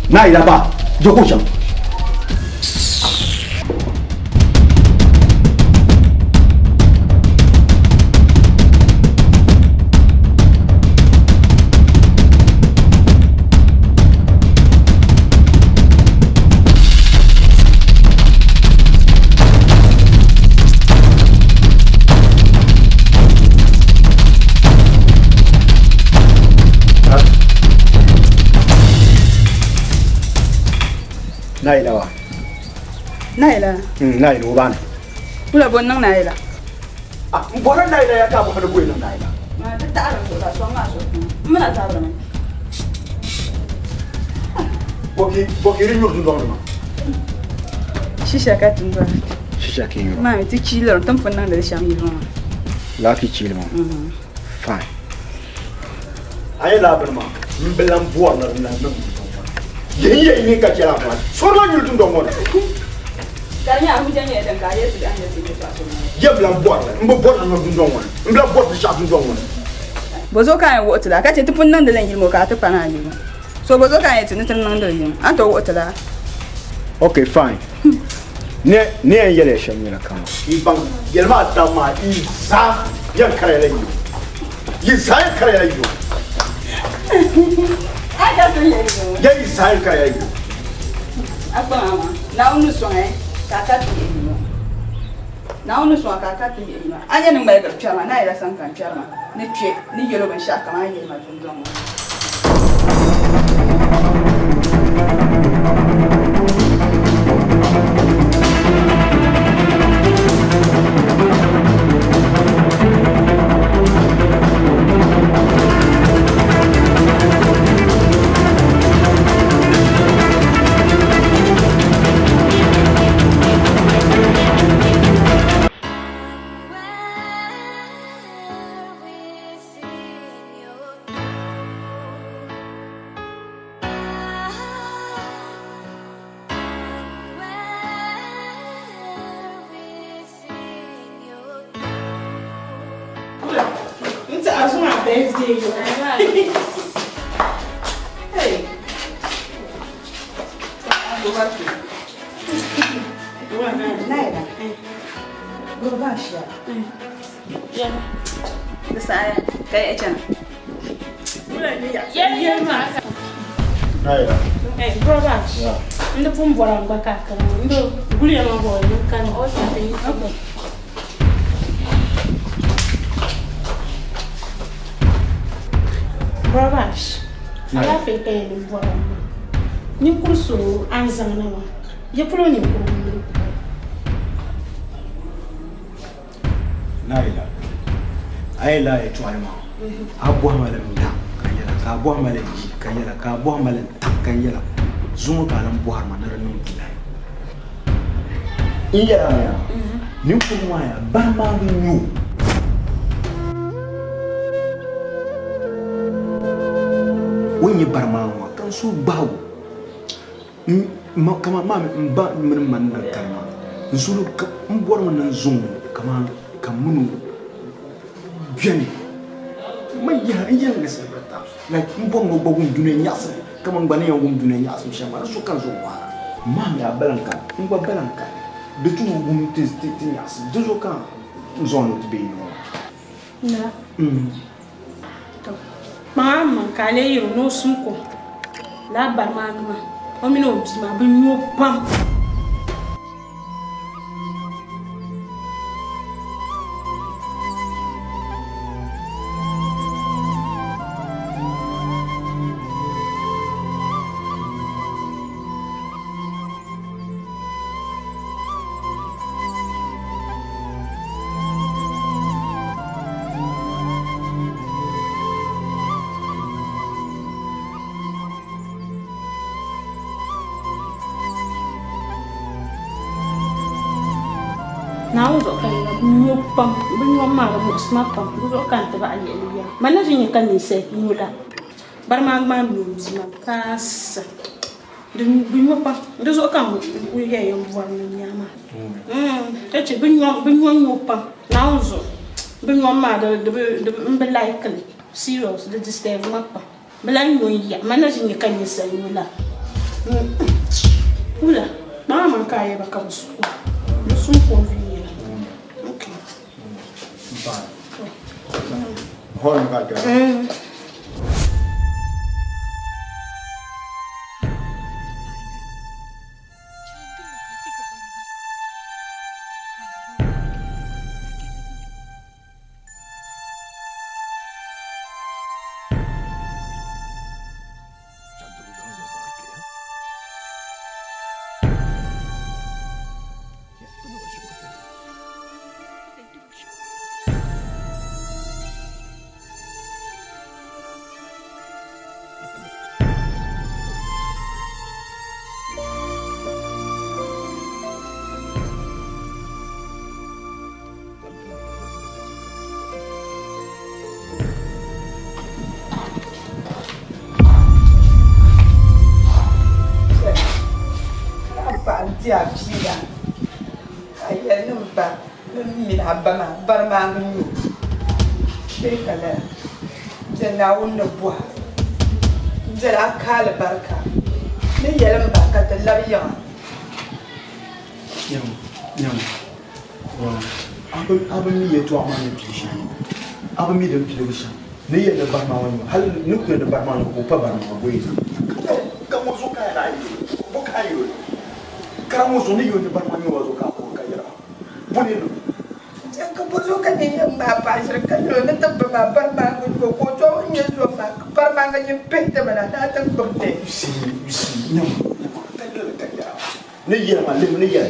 Naila ba. Joko cham. Naila ba.
Naila.
Naila ubana.
Kula bon nang Naila.
Ah, mbona Naila ya ka ba ko ina Naila.
Ma ta ta ara so da so ma so. Muna ta bara men.
Boki ri nyur ndong ma.
Shisha ka tumba.
Shisha ki nyur.
Ma ti chilo tam fon nang da sham yi ma.
La ki chilo ma. Fine. Ay la ban ma. Mbelam bo na na. Yeye ni ka chela ma. Soro nyur ndong mo.
Kanya amu janye dan ka yesu dan yesu ke so.
Ye blam bo na. Mbo bo na ndong mo. Mbla bo ti sha ndong mo.
Bozo kan wo tula ka ce tufun nan da zan yilmo ka tufa na yilmo. So bozo kan yace nitan nan da yin. An to wo tula.
Okay, fine. Ne yele shamira kama. Ibang yelma tama isa yan kare layu. Isa yan kare layu.
Aga to yelo.
Ya isa yan kare layu.
Akpa mama. Na unu so ka ka to yelo. Na unu so ka ka to yelo. Anya ni mai ga chama na ila san kan chama. Ni twe ni yelo ban sha kama yelo ma tun don. Hey. Naila. Gurbashi. Ya. Da sai kai a can.
Naila.
Gurbashi. Ndo pumbora mbaka kan. Ndo guliya mabo kan o ta yi. Okay. Gurbashi. Ala fe kai ni bora. Ni kurso an zangana ma. Je pulo ni kurso.
Naila. Ayla ya tuwalma. Abu hamalan da kanyala ka abu hamalan kanyala ka abu hamalan kanyala. Zumu kalan buhar manar nun tilai. Iya ya. Ni kuma ya ba ma nyu. Wani barmawa kan su bawo. Kama mami mba min man nan kalma. Nsulu mbor man nan zungu kama kamunu bien. Man ya iya ngasa bata. Like mbor no bagum dune nyasa. Kama ngane ya ngum dune nyasa mshama so kan zo wara. Mami ya balanka, ngba balanka. Betu ngum testi nyasa. Dozo kan zonu tbe no.
Na. Mama kale yiro no sunko. La barmagma. Omino bima binyo pam. Now zo kan no pam bin yo ma ga musma pam zo kan ta ba ayi ya mana jin kan ni se yula bar ma mi musma kasa dun bin yo pam zo kan ku ye yo bo ni nyama ta ce bin yo pam now zo bin yo ma da be like serious the disturb ma pam belan yo ya mana jin kan ni se yula Ula, mama kaya ba ka musu. Musu convenient. Okay.
Hold on, guys.
Dia fila. Ayah nampak min habama barma ngu. Bekala. Jana unna buah. Jana kala barka. Ni yalam barka talabiyan.
Nyam. Abin mi ya tuwa mana pisha. Abin mi da pisha. Ne ya da barma wani. Hal nuku da barma wani ko pa barma wani. Kamu so kaya na yi. Bukayo. Kamu so ne yo da barma wani wazo ka ko kayira. Bune no.
Ka bozo ka ne ma pa shir ka no na tabba ma barma wani ko to ne zo ma barma ga yin pete mana na tan burte.
Si nyam. Ne ya ma le ne ya.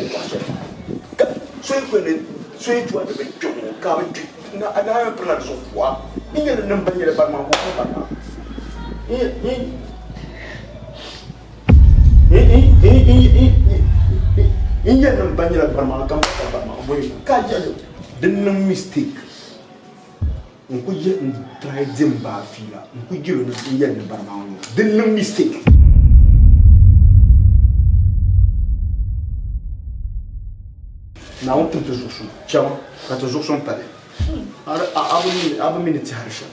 Soy kwene soy tuwa da ben jomo ka ben na ana ya plan so kwa inga na namba yele ba ma ko ba na inga na namba yele ba ma kam ba ma boy ka jalo den na mistake nko je try zimba fila nko jiro na inga na ba ma den na mistake. Na on peut toujours son. Tiens, quand toujours son palais. Aba minute harsha.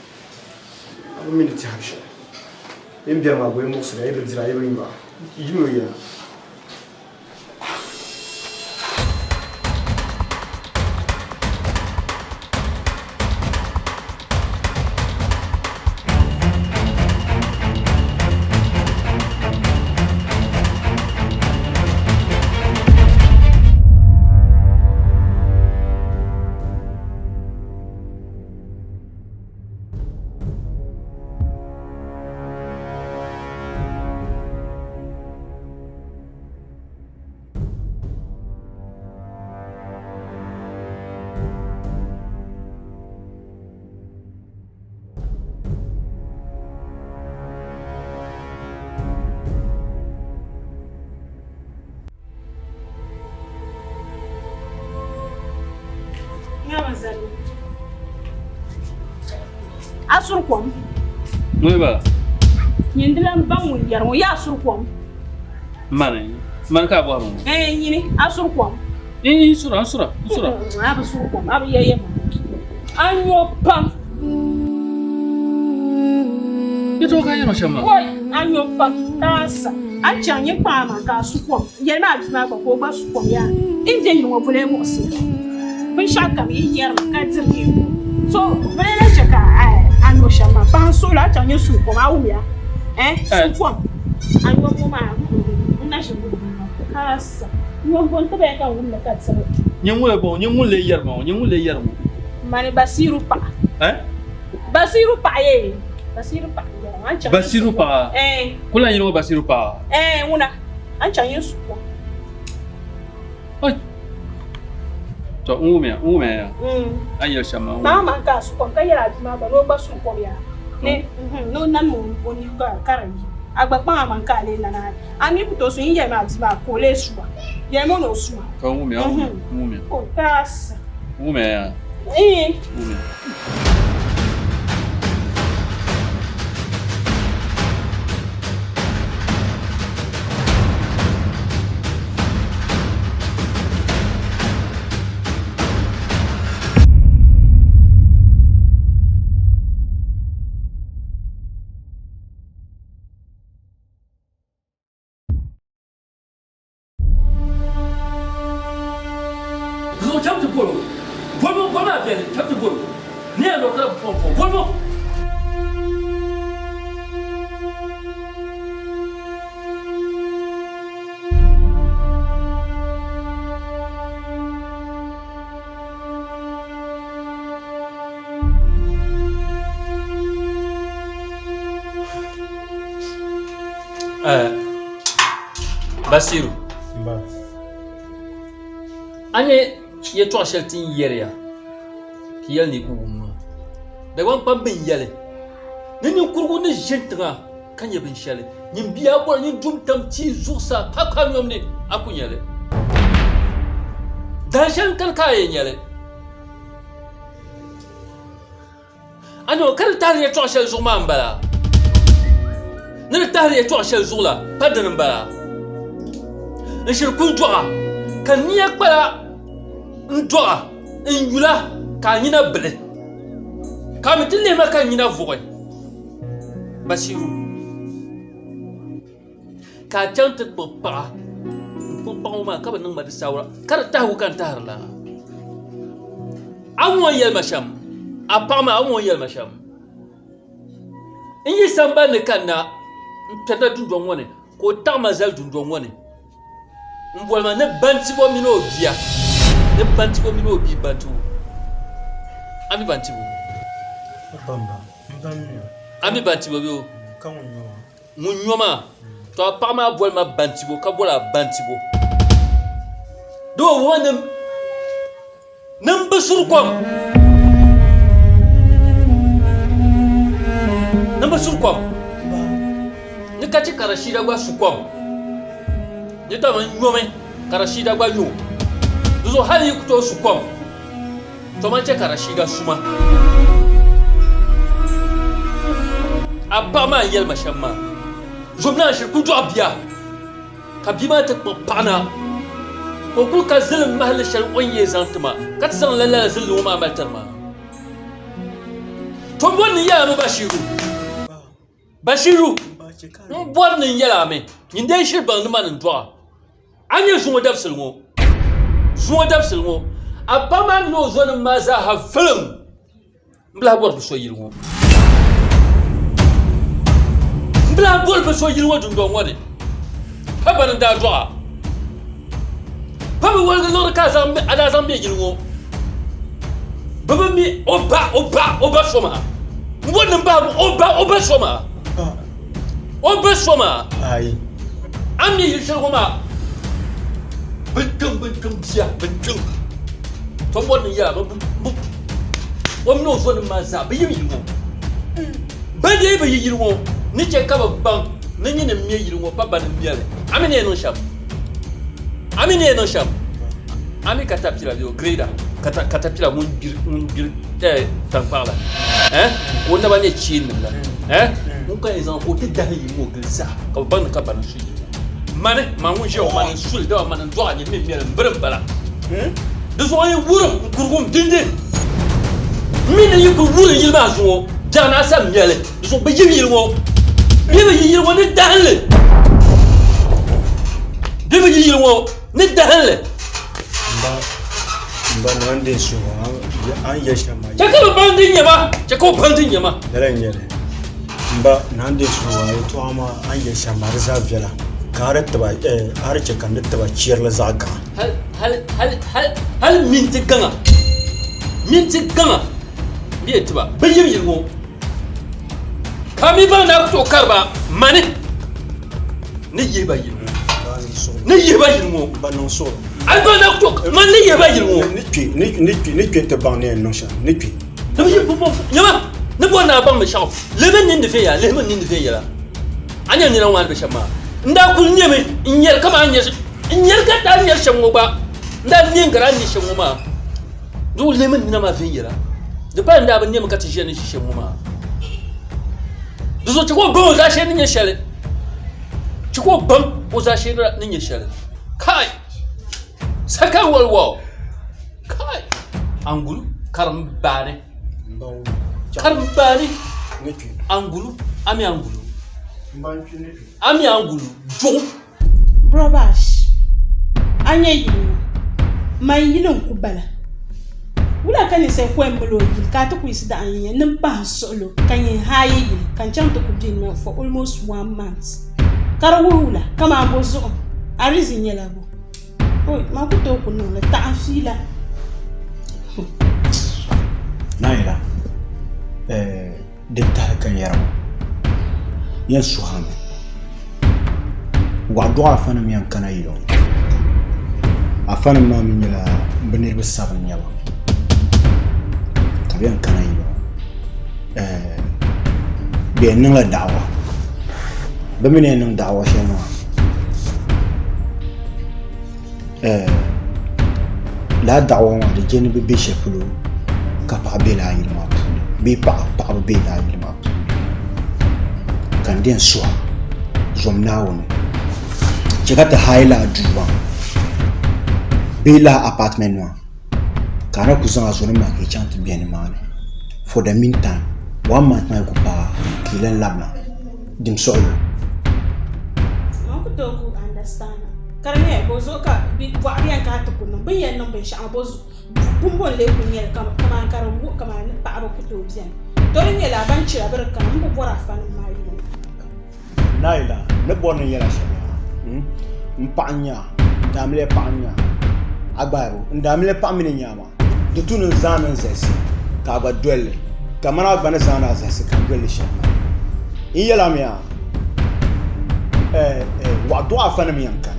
Aba minute harsha. In biya ma goyen musu da ibn zira ibn ba. Yiwo ya.
Asurkom.
Nueva.
Yindilan bangun yarmo ya asurkom.
Man ka bo mo.
Yini asurkom.
Sura.
Aba surkom, aba yeye. Anyo pam.
Ito ka yano shama.
Oi, anyo pam tasa. Achanye pama ka sukom. Yema abisma ko ba sukom ya. Inde yimo vule mo si. Bin shaka mi yarmo ka tirki. So, vele chaka ano shama panso la chanye sukom awuya. Sukom. Anyo mama. Na shibu. Kasa. Nyongon to be ka wumna ka tsaro.
Nyemule yarmo.
Mane Basiru pa. Basiru pa ye.
Basiru pa. Kula yino Basiru pa.
Una. Ancha yesu.
Oi. To ume ya. Ayo shama.
Mama ka su kon ka yara ma ba no basu ko ya. Ne no nan mo oni ka karai. agba pa man ka le na ani buto so yin ye ma ti ba ko le suwa ye mo no suwa
Ka wumi wumi.
o tas
Wumi ya.
Wumi.
Basiru. Anye ye to sheltin yeria. Kiyal ni kuma. Da wan pam bin yale. Ni kurgu ni jentra kan ye bin shale. Ni biya bol ni dum tam ti joursa pa kam yom ni akunyale. Da shan kan kaye nyale. Ano kal tar ye to shel zuma mbala. Ni tar ye to shel zula pa dan mbala. Nshir kun doa kan niya kpala ndoa nyula ka nyina bele ka mitille ma kan nyina voy Basiru ka chante papa papa ma ka ban ma da sawra kar ta hu kan ta harla awon yel masham apa ma awon yel masham in yi samba ne kanna tada dundon woni ko ta mazal dundon woni Mbolma ne banti bo mino bia. Ne banti bo mino bi bantu. Ami banti bo.
Bamba.
Ami banti bo bio.
Ka wonyo.
Munyoma. To pa ma bolma banti bo ka bola banti bo. Do wonem nam basur kwam. Nam basur kwam. Ne ka ci karashida gwa su kwam. Ni ta man nyome karashida gba yo duzo hali kuto sukom to man che karashida suma abba ma yel mashamma zomna shi kuto abiya kabima ta pana ko ku ka zulum mahal shal onye zantuma kat san lalla zulum ma maltarma to bonni ya mu Bashiru bonni yala me nyinde shi ban man ndo Anya zuwa dafsil abama no zon maza ha film mbla bor so yirwo dundon wani haban da doa paba wal no ka zambe ada zambe yirwo baba mi oba soma wannan babu oba soma
ai
amni yirshirwo ma Bentung biya bentung. Tombon ni ya wam no so ma za bi yirwo. Ba de bi yirwo ni che ka ban ni ni mi yirwo pa ban mi ale. Ami ne no sham. Ami katapila yo greda. Katapila mun bir tampala. On na ba ne chin la. Mun ka ezan ko te dahi mo glisa. Ka ban shi. Mane mangunje o man sul da man ndo anye mi mbere bala de so ay wuro kurgum dinde min yi ko wuro yilma zo jana sam miele de so be yilmo be yilmo ne dahle be yilmo ne dahle
mba nande so an yesha ma
chako bandin yama
dare nyere mba nande so ay to ama an yesha ma za vela Karet ba har ce kan da ba ciyar la zaka
hal minti ganga biye tiba bayyim yirwo kami ba na to karba mane ne yeba yirwo
ba non so
ai ba na to man ne yeba yirwo
ni te ba ne non sha ni pi
ne yi bu nyama ne bo na ba me shaw le men ni de fe ya la
anya ni na wan be shama nda kul nyeme nyer kama anya nyer ka ta nyer shamu ba nda ni ngara ni shamu ma du le men na ma vingera de pa nda ba nyeme ka ti jeni shamu ma du zo chiko go za she ni shele chiko bam o za she ni shele kai saka walwa kai angulu karam bane angulu ami angulu jo
brobash anya yino mai yilon kubala wula kan sai ko embolo yil ka ta ku isda anya nin ba solo kan yin haye yil kan can to kudin no for almost 1 month karawula kama bozo arizin yelabo oi ma ku to ku no la ta'fila
naila debta kan yaram yan suhame wa do afana mi yan kana yilo afana ma min yala banir bisaban yaba tabiyan kana yilo be nan la da'wa ba min nan da'wa shema la da'wa ma de jeni be shefulo ka pa be la yilo ma be pa be la yilo ma kan den suwa zom nawon jigata haila duwa bela apartment no kana kuzanga zone ma ke chant bien man for the meantime 1 month na ko pa kilen labna dim solo
mako to ku understand karne bozo ka bi wa rian ka to kuno bin yan non ben sha bozo bumbon le kunyel kama karambu kama pa aba ku to bien to ni la ban chira bar kan mbo bora fan ma yi
naila ne bon yela shaba mpanya damle panya agbaru ndamle pamine nyama de tunu zanan zesi ka ba dwelle kamana bana zana zesi ka dwelle shaba iyela miya wa do afana mi yanka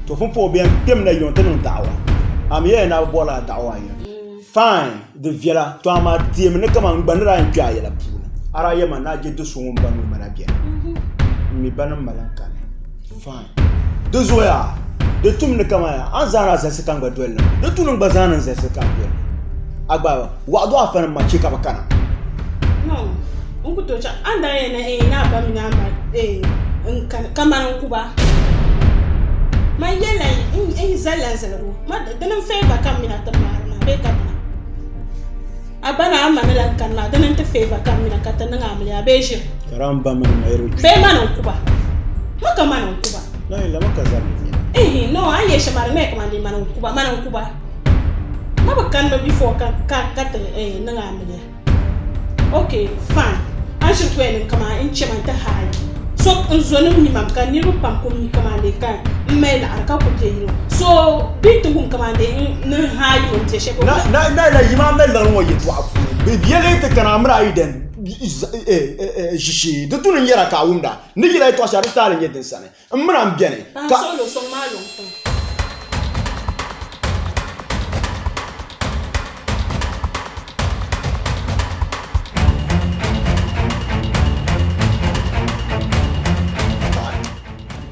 to fumpo bien tem na yon tenu dawa am ye na bola dawa ye fine de viela to ama tiem ne kama ngbanira ntwa yela puna ara ye ma na je do so ngba no mana bien mi banam malanka fine de zoya de tum ne kama ya azana zesi kan ga dwelle de tunu gbazana zesi kan dwelle agba wa do afana ma chika bakana
no unku to cha anda ye na ba mi na ma kama nkuba ma yela in zala zalo ma danan fe ba kan mina ta ma be ka abana amma mela kan na danan ta fe ba kan mina ka ta nan amli abeje
karamba man mayru
fe ma nan kuba maka ma nan kuba
la ila maka zabi
no aye shamar me kuma ni man kuba ma ba kan ba before ka ta nan amli okay fine an shi kwen kama in ce man ta haji so nzono ni mam kan ni rupam ko mi kamande kan mail arka ko jeyo so bitu hum kamande na hayi on te sheko
na la yima mel la mo yitu afu be biele te kana amra iden jishi de tunu yera ka wunda ni yera to shari tale nyeden sane amra mbiene
ka solo so malo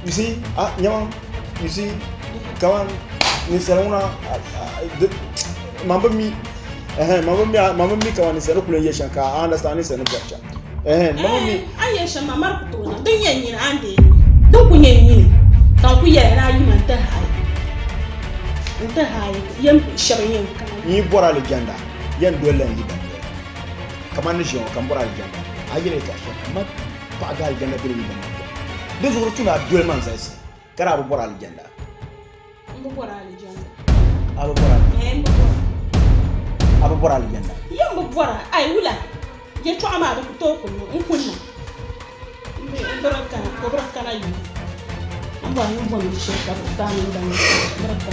you see nyama you see kawan ni seruna mamba mi kawan ni seru kule yesha ka understand ni senu bwacha mamba mi
ayesha mama kuto na den yenyi ande don ku yenyi kan ku yera yi man ta hai yam shabayen kan
ni bora legenda yan dole yi dan kaman ni shi kan bora legenda ajire ta shi kamar pa ga legenda bi ni deux jours tu n'as deux man ça car abu bora legenda abu bora legenda
yambo bora ay wula je to ama da to ko no kunna mbe baraka ko baraka na yi amba ni bon ni sheka da ni da ni baraka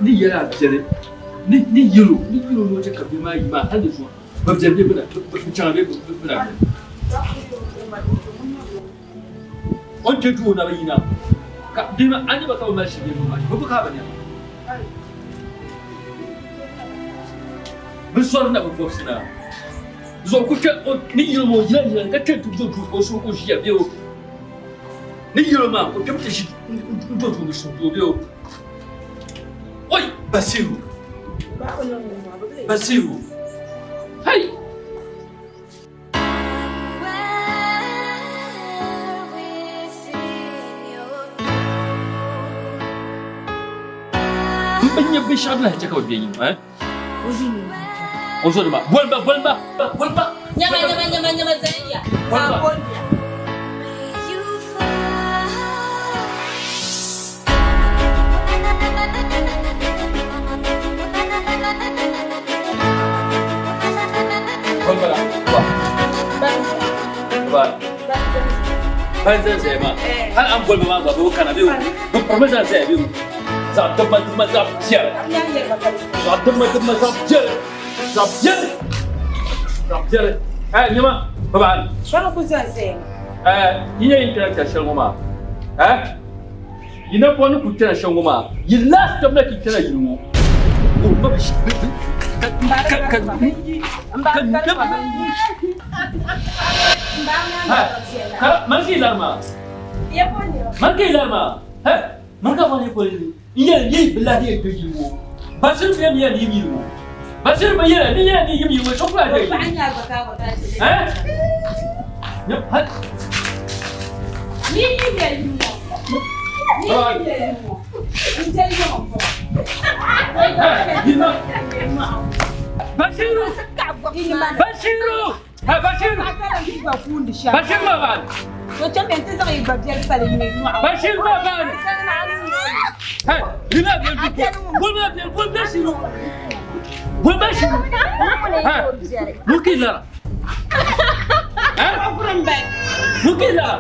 ni yɛrɛ a bɛrɛ ni yɛlo n'o tɛ ka bi ma yi ma hali sɔn ba bɛrɛ bɛ bɛna caman bɛ bɛna on tɛ du na bɛ ɲina ka bi ma an ɲɛ bɛ taa o ma si de ma o bɛ k'a bɛ ɲa bɛ sɔrɔ na bɛ fɔ sina zɔn ko kɛ ni yɛlɛ ma o yɛlɛ ka kɛ tu tu o so o si ya bɛ o ni yɛlɛ ma o kɛ bɛ tɛ si tu so o bɛ o oi Basiru hai Mbanya bishar lah cakap dia ni, Oh sorry mak, buat mak.
Nyama saya.
Buat. Panjang saya mak. Hal ampun memang tak bukan ada. Permasa saya biu. Zat teman-teman zat jar. Zat teman-teman zat jar. Ni mak. Bapak.
Siapa pun saya.
Ini internet kasih ngoma. Ini pun aku kena kasih ngoma. Jelas jomlah kita nak ilmu. Oh, bagus. Mangki lama.
Iya pun ya.
Mangki lama. Mangka mana pun. Iya belah dia tujuh. Basir dia ni ilmu. Basir bayar ni ilmu. Coklat dia.
Banyak bakal tadi.
Ya,
Ni dia ilmu.
Basiru. Bashir Maban. Bashir Maban. Hey, lima biar. Bul Bashiru. Mungkin lah. Mungkin lah.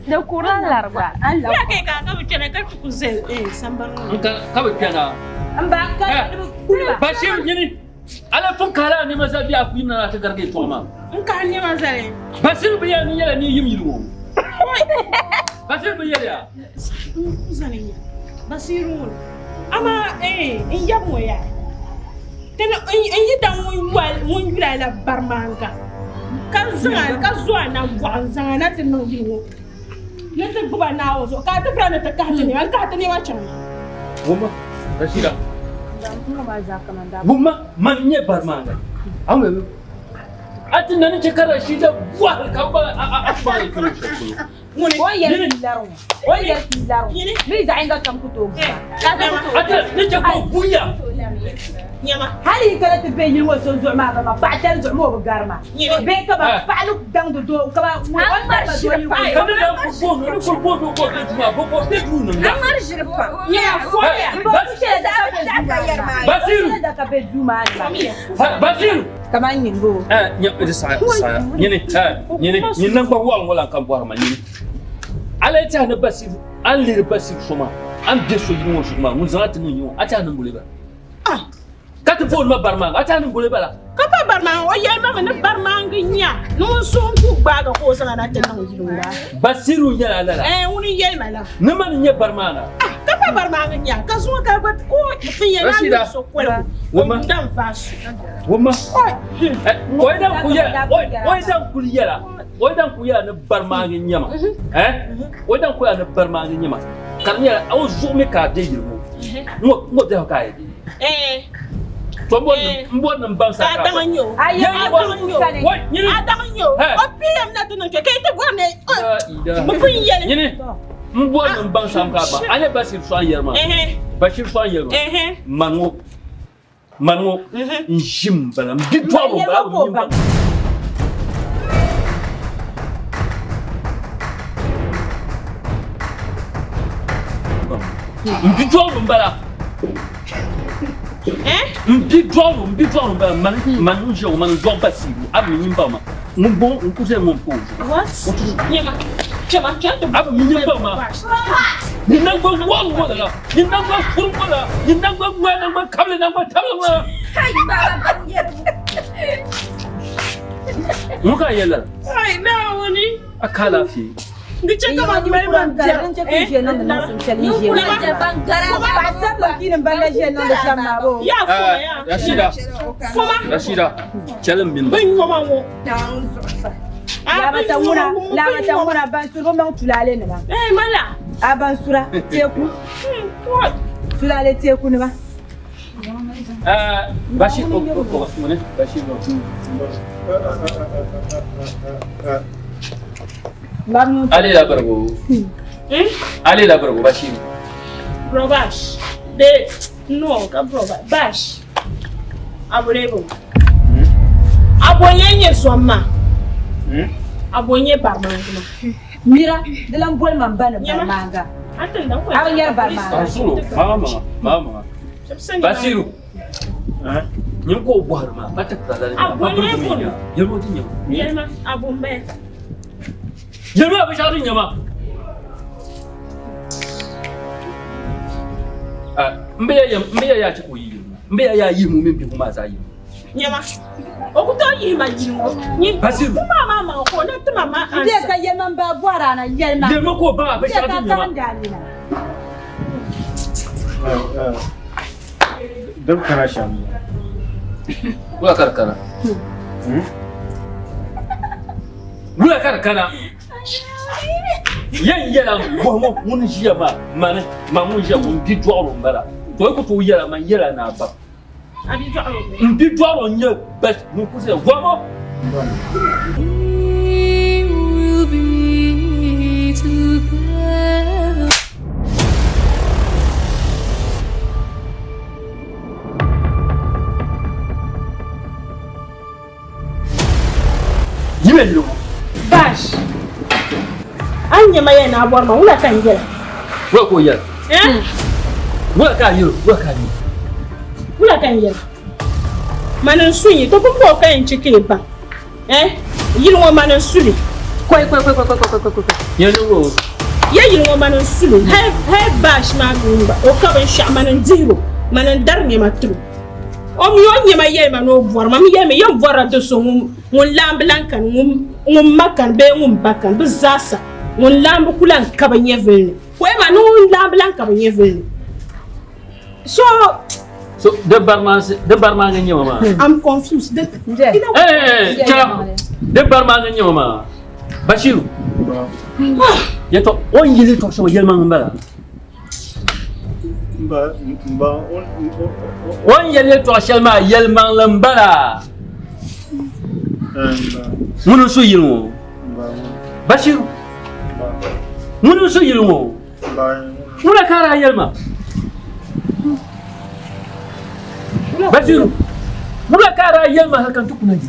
Da kurang larba.
Ya kai ka bicara kan ku sai sambar.
Ka bicara. Bashir ni ala fun kala ni maza biya ku ina ta garge to ma.
In ka ne mazare.
Bashir biya ni yala ni yimi ruwo. Bashir biya ya.
Zaniya. Basiru. Ama in ya moya. Tana in yi dan mun yula la barmanga. Kan zanga ka zuwa na gwanzanga na tinu biwo. Nanti bukan nawa so kata frana ta kata ni an kata ni macam
Buma Rashida
Jangan maza kamanda
Buma man nye barmanga Awe Ati nani cakap Rashida wah kau apa itu
Oye larong Liza ainda kam kutu
Ati ni cakap buya
Nyama
hali kala te be yirwo so zo ma ba ba tan zo mo garma be ka ba pa lu dang do ka ba mo ba do yi
kana da ko ma ko te du nan da
amar jirpa ya fo ya ba shi da yarma
Basiru
da ka be du ma
Basiru
kaman yingo
nya saya ni nan ba wala kan bo ma ni ala ta na Basiru an lir Basiru soma an de so yimo soma mun zata ni yo ata nan bule ba Kata phone ma barmanga ata nan bule bala
kapa barmanga o ye ma ne barmanga nya no so ku ba ga ko sana na tan nan yirunga
Basiru nya la
uni ye mala
ne man nya barmanga
kapa barmanga nya ka so ka ba ko fi ye na so kwela
wama
dan fasu
wama oidan ku ya ne barmanga nya ma oidan ku ya ne barmanga nya ma karnya aw zo me ka de yirmo mo de ka yi to mbon nan ban sa ka
adanyo adanyo o pm na tunan ke kai te bone mo fin yele
ni mbon nan ban sa ka ba ale Basir so an yerma Bashir so an yerma mango njim bala mbi to ba mbi to bala mbi to bala man jo man do Basiru ami nyimba ma mbon nkuse mo ko
what nyema chama chato
ami nyimba ma Ni nangwa wala. Ni nangwa furwala. Ni nangwa nangwa kable nangwa tabla.
Hai baba banyer.
Muka yela.
Hai na wani.
Akala fi.
Dice kama mai bangar.
Ran ce kun je nan da nan sun je. Ni
da bangara
ba san ba kinin banga je nan da shan ma bo.
Ya fuma ya.
Rashida.
Fuma.
Rashida. Chalam bin ba.
Bin fuma mo.
La mata muna ban suru ban tulale ne ba.
Mala.
A ban sura teku. Tulale teku ne ba.
Bashir ko mu ne Bashir ko. Allez la bargo. Allez la bargo Bashir.
Probash. De no ka probash. Abolebo. Abonye somma. Abonye barmanga.
Mira, de la bol man bana barmanga.
Atan da ko.
Aw yar barmanga.
Sulu, mama. Basiru. Nyam ko bohar ma patak tala.
Abonye ko.
Yelmo tin nyam.
Yelma abombe.
Yelma ba shari nyama. Mbe ya ci koyi. Mbe ya yi mu min bi kuma za yi.
Nyama. Okuto yi ma jingo. Ni
Basiru.
Mama ko na tuma ma ansa.
Ide ka yelma ba gwara na yelma.
Yelma ko ba ba shari nyama.
Duk kana shamu.
Wula karkara. Wula karkara. Yan yala mo mun jiya ma mun jiya mun bi duwaro mbara. To ko to yala man yala na ba.
Abi duwaro.
Bi duwaro nye bas mun ku se gwamo.
We will be together.
Yimelo.
Bash. Anya maye na abor ma wula kan gela.
Wa ko yala. Wula ka yiro, wula ka yiro.
Wula kan gela. Manan sunyi to ko kan cike ba. Yiro mo manan suli. Koi.
Yelo.
Ye yiro mo manan suli. Hey bash ma gumba. O ka ban sha manan zero. Manan darne matru. O mi on yema yema no bor ma mi yema yem bor do so mun lamblankan mun makan be mun bakan bu zasa mun lamb kulan kabanye velne ko ma no lamblan kabanye velne so
de barman nga nyama ma
I'm confused de
barman nga nyama ma Bashiru yato on yili to so yelma ngala on yele to shelma yelma lambara munu so yilmo Bashiru munu so yilmo muna kara yelma Bashiru muna kara yelma hakan tukuna ji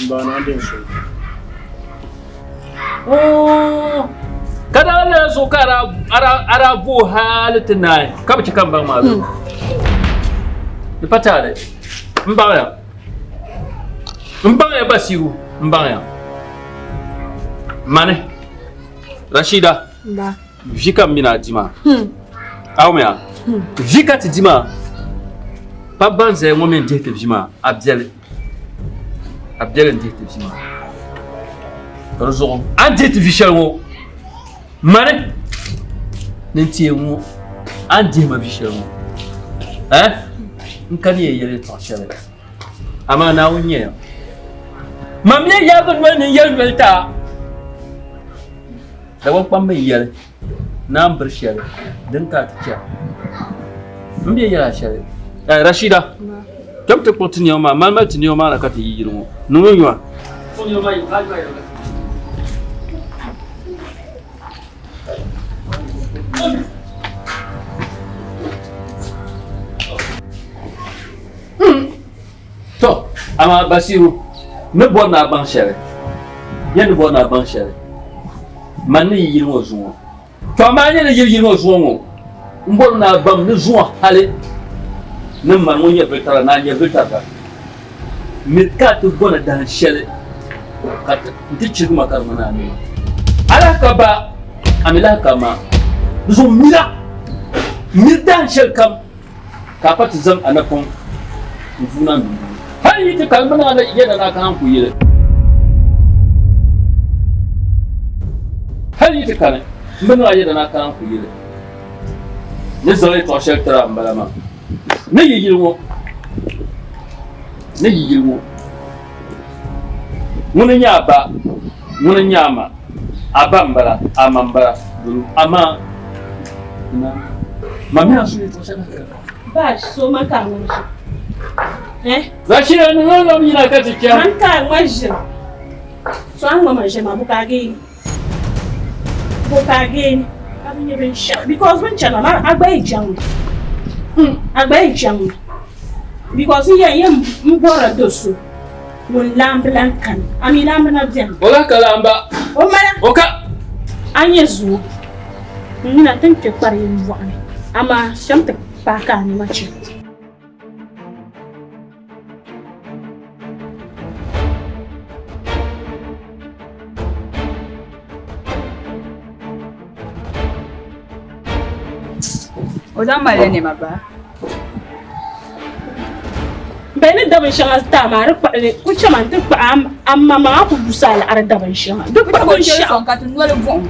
na den so
kada Allah so kara ara bo halitina ka bi kan ban ma ni patare mbaya Basiru mbaya mane Rashida
ba
vika mina dima awmea vika ti dima pa banze ngomen dete vima abdel dete vima rozo andete vishalmo mane nenti emu andi ma vishalmo nkani yele to shele ama na unye mamye yagon wani yelwelta da wakpan mai yele na bar shele din ka tiya mbiye yala shele Rashida kam te potini ma malmal tini ma na kati yirmo nunu ywa fonyo mai kalma yala to ama Basiru me bona ban shere yende bona ban shere mani yirmo zuwa to ma ne yirmo zuwa mo mbona bam ne zuwa hale ne man mo yebe tara na yebe tara mi ka to bona dan shere ka ti chigu makar mana ni ala ka ba amila ka ma zo mirdan shel kam ka pat zam anapon mfuna mi har yi ta kalmana da iya da kan ku yi har yi ta kana mun aje da kan ku yi ne zai to shel tara mbalama ne yi yilmo mun nya ba mun nya ma abambara amambara ama na mami asu ni to shel
ba so man ka mun
Rashida ni ngono mina kati kya
man ka ngwaje so an mama je ma bukage abinye ben sha because when chala ma agba ejam because ye mbora dosu mun lamblan kan ami lambna dem
wala kalamba
o mara
oka
anyezu mina tanke kware mvani ama shamta paka ni machi
Odan malene maba.
Bene daban shanga ta mare kwale ku chaman ta amma ma ku busala ar daban shanga duk ba kun sha
son ka tun wala bon.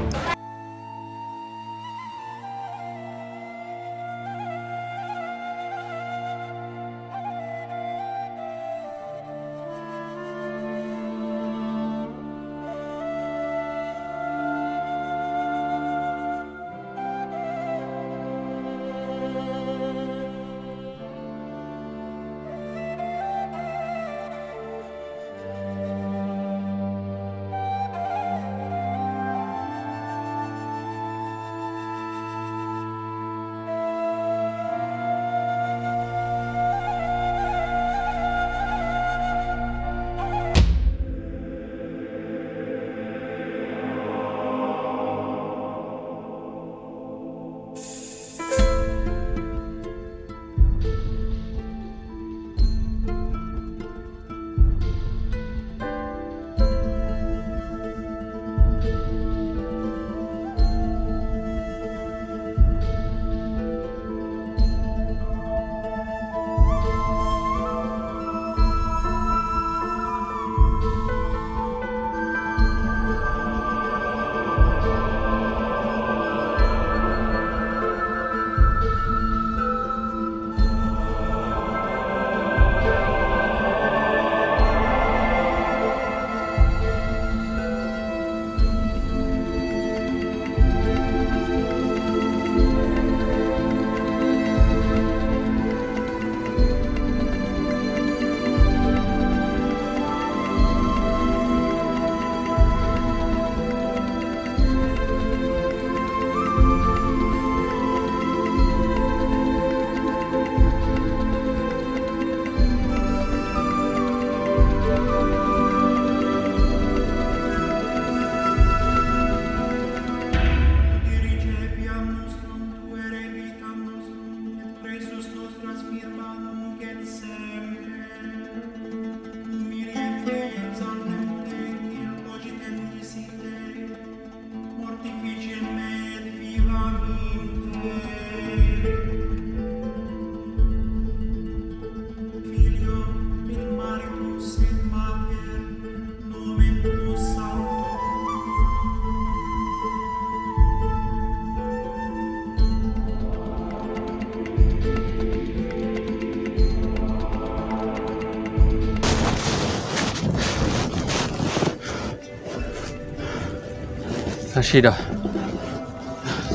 Rashida,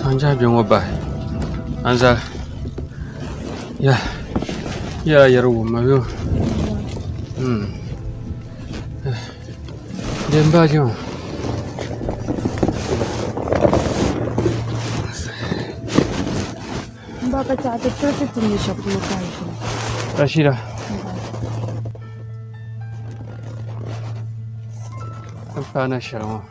Sanja biyan ba, Anza, ya yaro mayo, dem ba jiyo.
Baba ta ta tafi tun da shafi makai.
Rashida. Kampana shalom.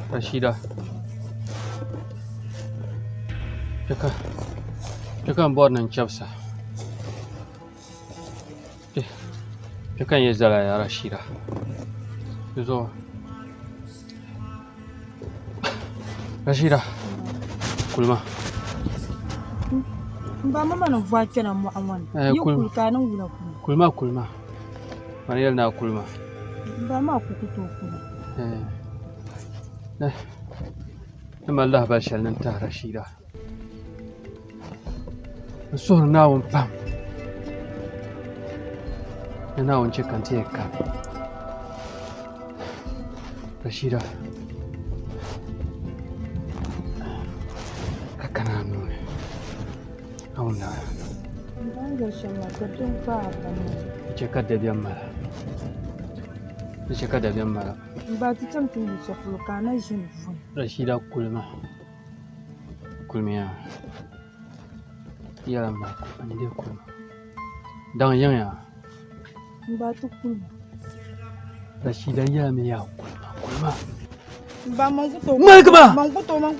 Rashida, Jakan buat nan capsa. Jakan ya zala ya Rashida. Zo, Rashida. Kulma.
Ba mama na voiture na mu an wannan. Yi kulka nan gura
kulma. Kulma. Mariyar na kulma.
Ba ma ku kuto kulma.
Amma Allah ba shi nan ta Rashida. So na won pam. Na won kan ta yakka. Rashida. Kakana nune. Auna.
Ba shan makatun fa ba ne.
Ce ka da biyan mara. Ce ka da biyan mara.
Ba ta tamtin da shafulu kana jin fu.
Rashida kulma. Kulmiya. Yaran ba ku an dai kulma. Dan yanya.
Ba ta kulma.
Rashida ya me ya kulma.
Ba man kuto.
Man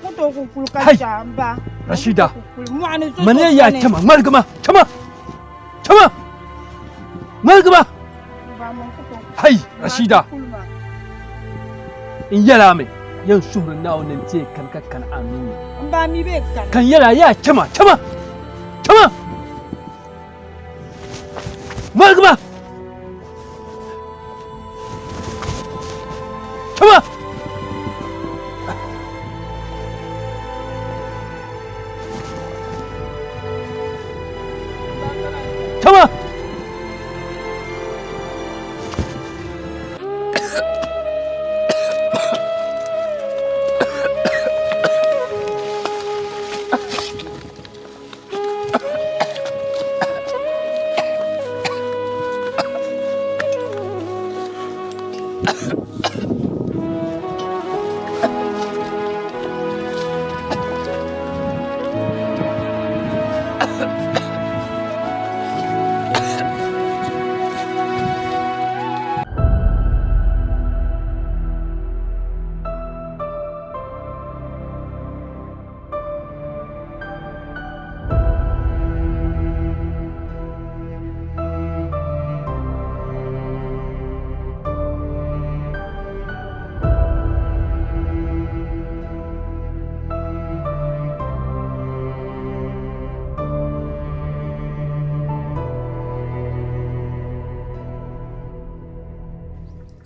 kuto ku kulka ba.
Rashida. Mane ya tama margama. Tama. Margama. Hai Rashida. In yala mai yan shuhur na wannan ce kan amini.
Ba mi be kan.
Kan yala ya tama. Margama.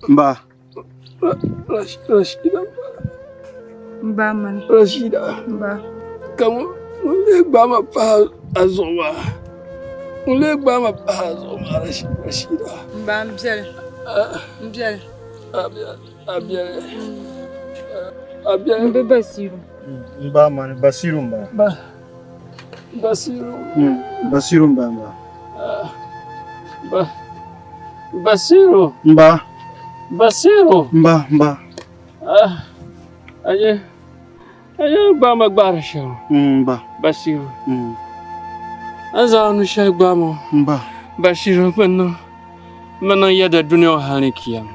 Mba.
Rashida. Mba man.
Rashida.
Mba.
Kamu mule gba ma pa azoma. Mule gba ma pa azoma Rashida.
Mba mbiel. Mbiel.
Abiel.
Mbe Basiru.
Mba man Basiru mba. Basiru. Basiru mba.
Basiru.
Mba.
Basiru.
Mba.
Aye ba ma gbara shi.
Mba.
Basiru. Aza nu shi gba mo.
Mba.
Basiru mana yada duniya halin kiyam.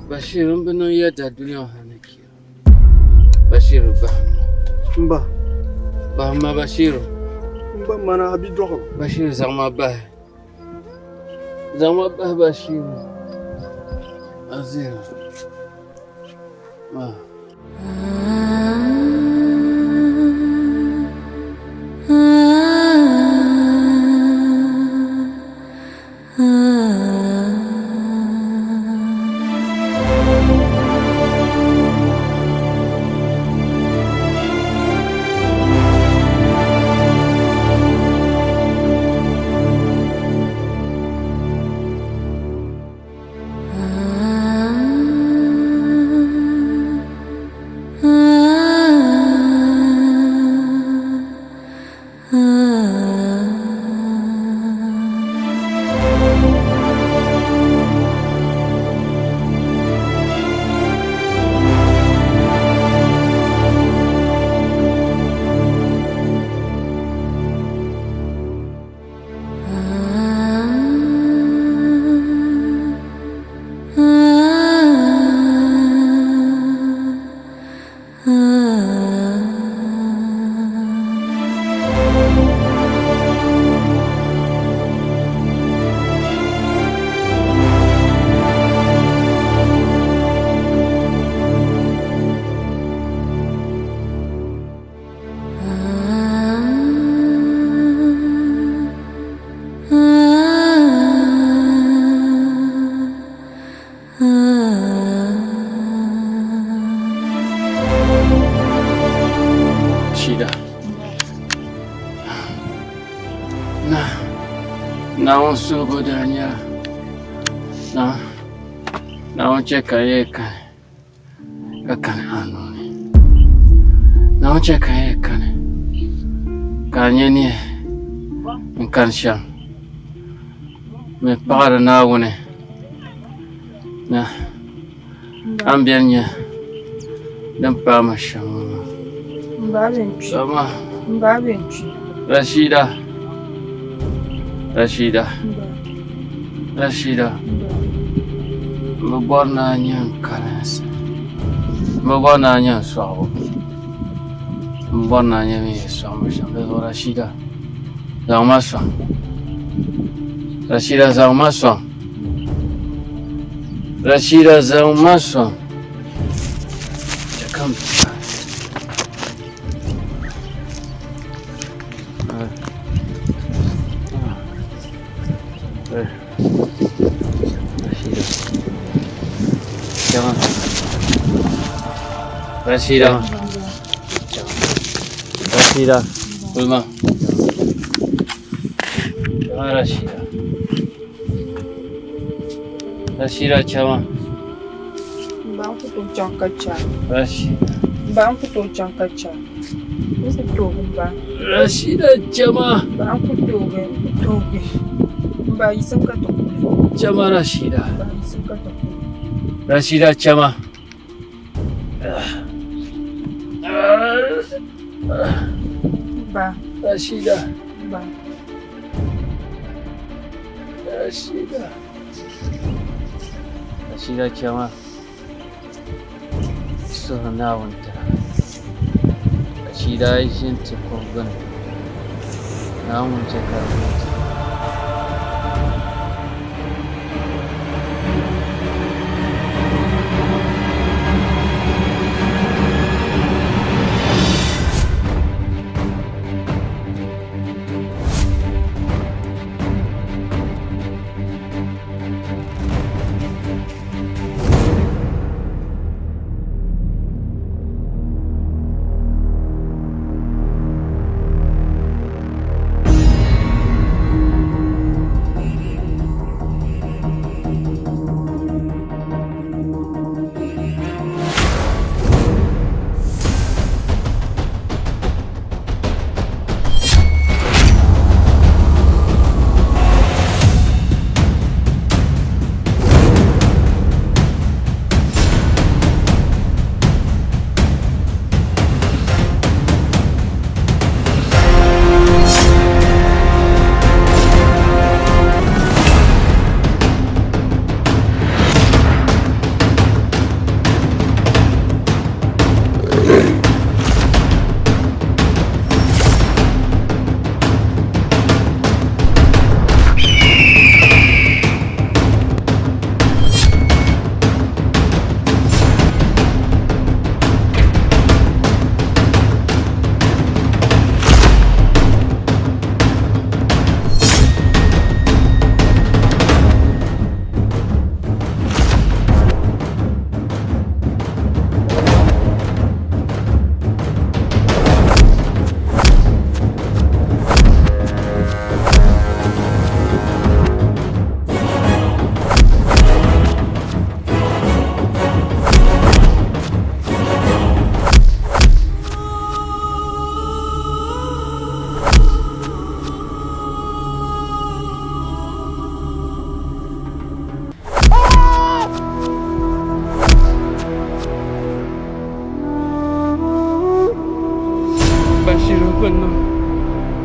Basiru bana yada duniya halin kiyam. Basiru ba.
Mba.
Ba ma Basiru.
Mba mana abi dogo.
Basiru zama ba. Basiru. Azir.
Não subo danya. Não cheka yeka. Akan hanoni. Não cheka yeka. Kanyeni. Nkansha. Me para na wone. Na. Ambianya. Dan pa mashama.
Mbabenchi.
Sama.
Mbabenchi.
Rashida. Mbona nyankalas. Mbona nyanswawo. Mbona nyamiswawo shambezo Rashida. Zaumaswa. Rashida zaumaswa. Rashida zaumaswa. Chakam. Rashida. Ulma. Rashida chama.
Banku to chankacha.
Rashida.
Banku to chankacha. Ese togumba.
Rashida chama.
Banku toge. Mba isanka to.
Chama Rashida.
Mba isanka to.
Rashida chama.
Ba.
Rashida.
Ba.
Rashida chama. So na wanta. Rashida ishin tikogan. Na wanta karbuta.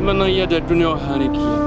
Mana ya da dunia hanikia.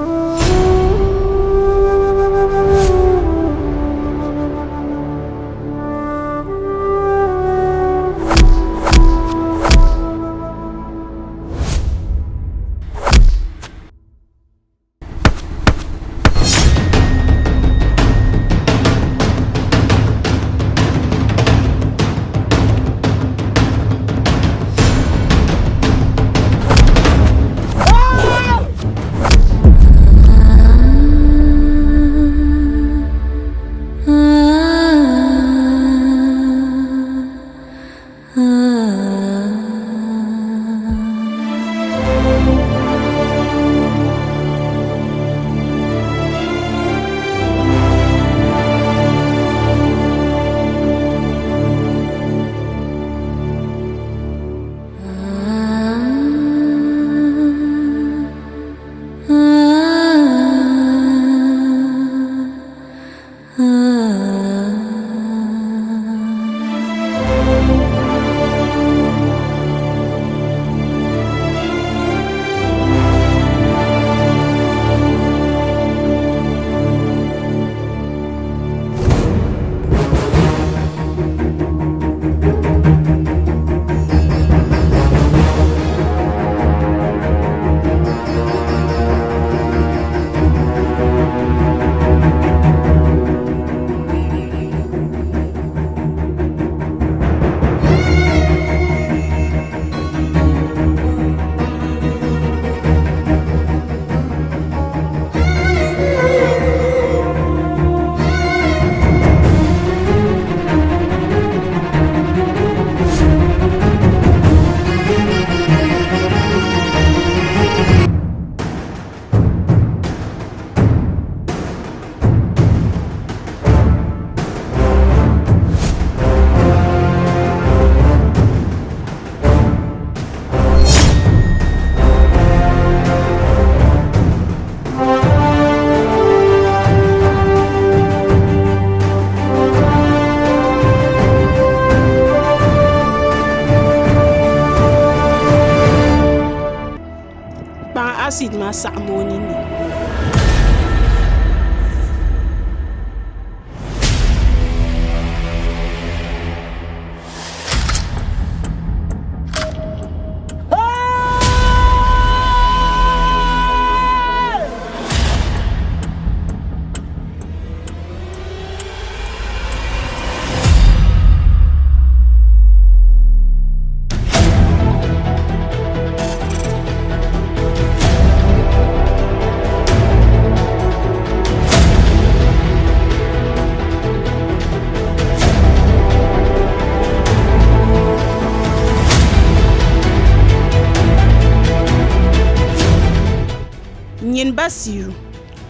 saɣamoni ni. Basiru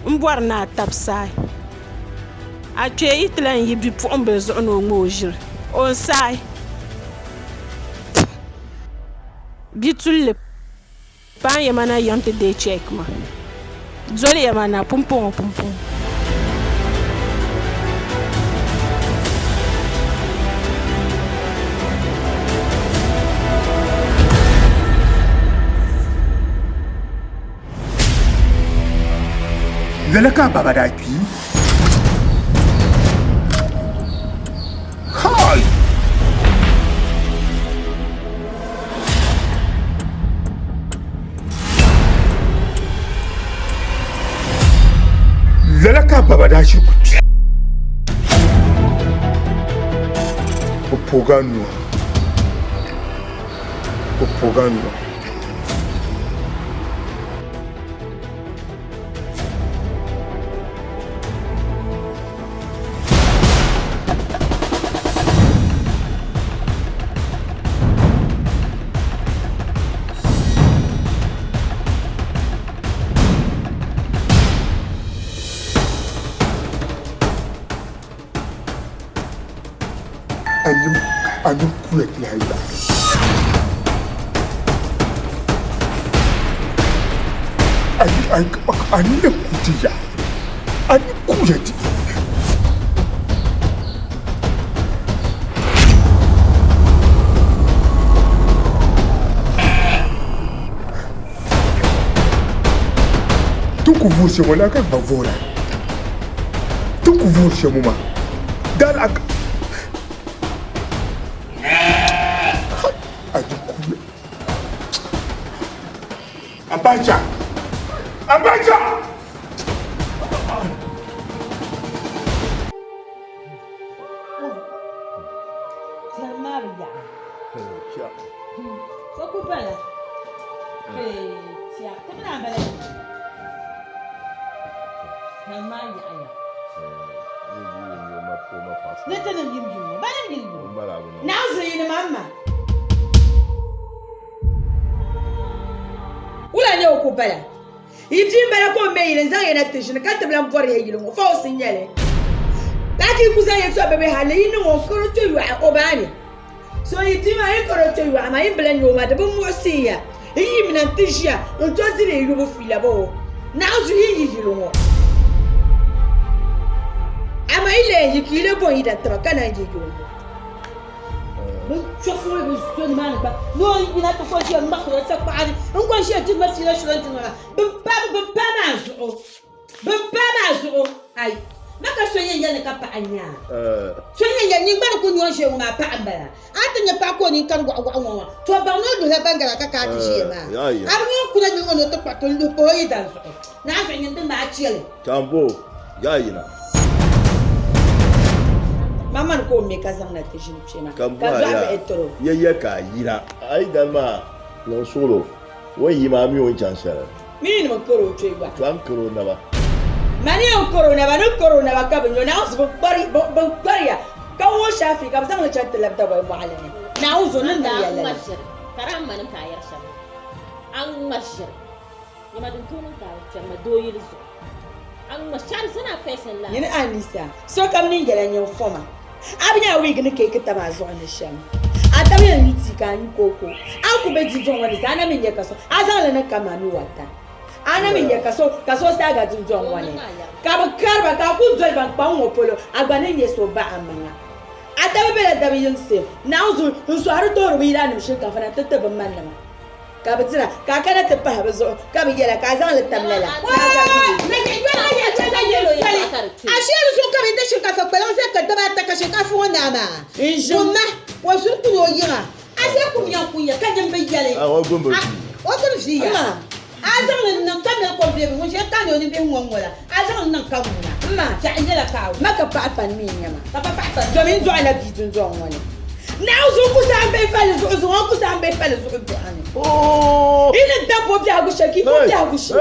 mbor na tabsai a twe itlan yi bi pu'umbe zo no ngojir on sai bitulle pan yamana yante de checkma zoli yamana pumpon
Zalaka baba da ki kai Zalaka baba da shi kuti Poganua Anum kulet laila. Ani kutiya. Ani kuleti. Tuku vurse wala ka bavora. Tuku vurse muma. Dal ak Abacha!
Maria. So kupala. Tia, kemana balik? Maria ayah. Nanti nanti gimana? Banyak gimana? Nauzu ni mama. Ula ne okupala. Ijimbara ko meile nzange na tishina kante bla mpori yilo ngo fa osinyele. Laki kuza yeso bebe hale yino ngo koro to yu obani. So itima e koro to yu ama imbla nyo ma de bo mosiya. Iyi mina tishia onto dire yilo bo fila bo. Nauzu yilo ngo. Ama ile yikile bo ida tabaka na yilo. شوفوا بزون مالك لو يبينا تفوجي المخرج تقعد نقول شيء تما سينا شلون تما بمبا اي ما كسوني يني كبا انيا سوني يني ما نكون يوشي ما بامبا انت ني باكو ني كان غوا تو باونو دو هبانغا كاكا تشي ما ارمي كنا ني اون تقطو لو بوي دان ناس ني ما تشيل
كامبو ياينا
Mama ko me kazan na tishin chena.
Kaza
etro.
Ye ka yira. Ai dalma lo solo. Wai yima mi on chansara.
Mini mo koro chegwa.
Twan koro na ba.
Mani o koro na ba no koro na ba ka binyo na usu bari ya. Ka wo shafi ka zan cha talabta ba alani. Na uzu nan da yalla.
Mashir. Karam manin ka yar sha. An mashir. Yima dun tunun ka chama doyil zo. An mashar sana fesan la.
Yin anisa. So kam ni garan yan foma. Abinya wig ni ke kita ma zo ne shan atabi ya niti kan koko an ku be jijon wani sana min ya kaso azan na kama mi wata ana min ya kaso sa ga jijon wani ka ba karba ka ku zo ban pa wo polo agbane ne so ba amana atabi be da dabi yin se na uzu nso har to ro wi da ni shin ka fana tattaban man nama
ka bi dira ka kana ti pahi bi zuɣu ka bi yɛla ka zaŋ li tam lala a shɛli zuɣu ka bi da shinkafa kpalaŋ zɛ ka daba ata ka shinkafa ŋɔ naama kuma wa zuri kuni o yiŋa a zɛ kunya ka nim bi yɛli o guni fiya a zaŋ li niŋ ka mɛli ko beebi ŋun shɛli ka ni o ni bihi ŋɔ ŋɔla a zaŋ li niŋ ka ŋuna ma taɣi nyɛla ka ma ka paɣa pani mi nyɛma ka pa paɣa pani domin dɔɣi la bii dundɔŋ ŋɔni Now zuku sambe fale zuku sambe fale zuku duani.
Oh.
Ile dapo bia gushaki ko bia gushi.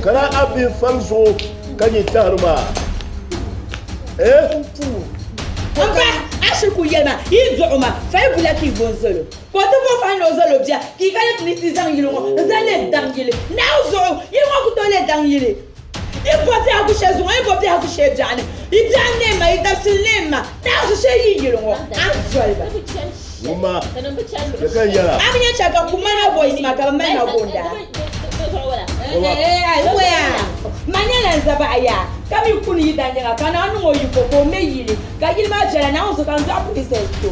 Kana abi famzo kanyi tarma.
Amba ashiku yema izuma fa bulaki bonzolo. Podo mo fa no zolo bia ki kale tniti zang yilo zale dangile. Now zo yimo ku tole dangile. Ipote agushe zo ipote agushe jani. Idane ma idasilema. Now zo she yilo ngo. Anzolba.
Mama. Yakanya.
Aminya chaka kumana voice makamana bonda. Manyala nzabaya kami kuni yidanyanga kana anu oyuko ko meyile kagili ma jala na onzo kan zapu isesto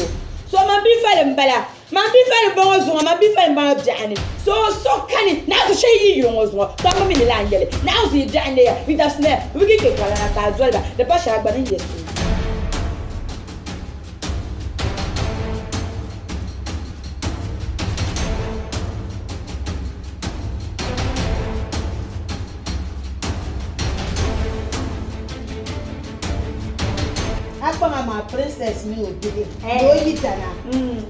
so mambi fale mbala mambi fale bongo zo mambi fale mbala bjani so kani na ko sheyi yongo zo kama mini la ngele na onzo yidane ya bidasne wigi ke kala na ka zolba de ba shagba ni yesu
ma princess mi o dede do yi tana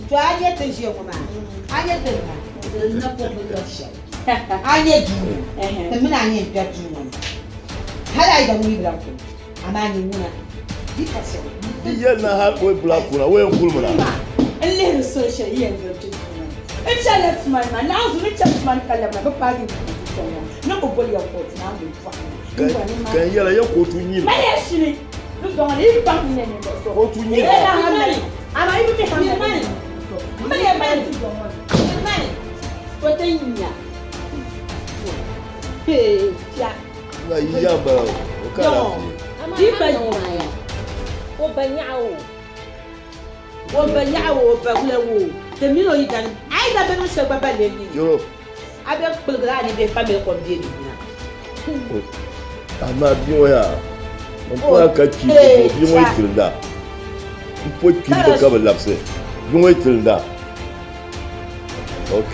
to anye te je ngoma anye te na po do sha anye di te mi na anye nta di ngoma hala ida mu ibra ko amani muna di kase
di yel na ha ko ibra ko na we ngul muna
elle so sha yen do ti e chala man man na zo mi chala man kala ma ba di na ko boli ya ko na mo fa
kan yela ya ko tu nyi
ma ya shiri donc les banques n'aiment pas ça.
Oh, tu n'y es
pas. Ah, mais il faut faire mal. Mais il y a pas de tout. Mal. Toi, t'es une ya. Hé, tiens.
Là, il y a bah, au cas là.
Dis pas non, Maya. Au bagnao. Au bagnao, au bagnao. T'es mis au Idan. Aïe, la bonne chose, papa, les lignes.
Yo.
Avec le gras, il est pas bien comme bien.
Ah, ma bien, ya. On peut encore qui bien moins tilda. Il faut qu'il faut comme l'abcès. Bien moins tilda. OK.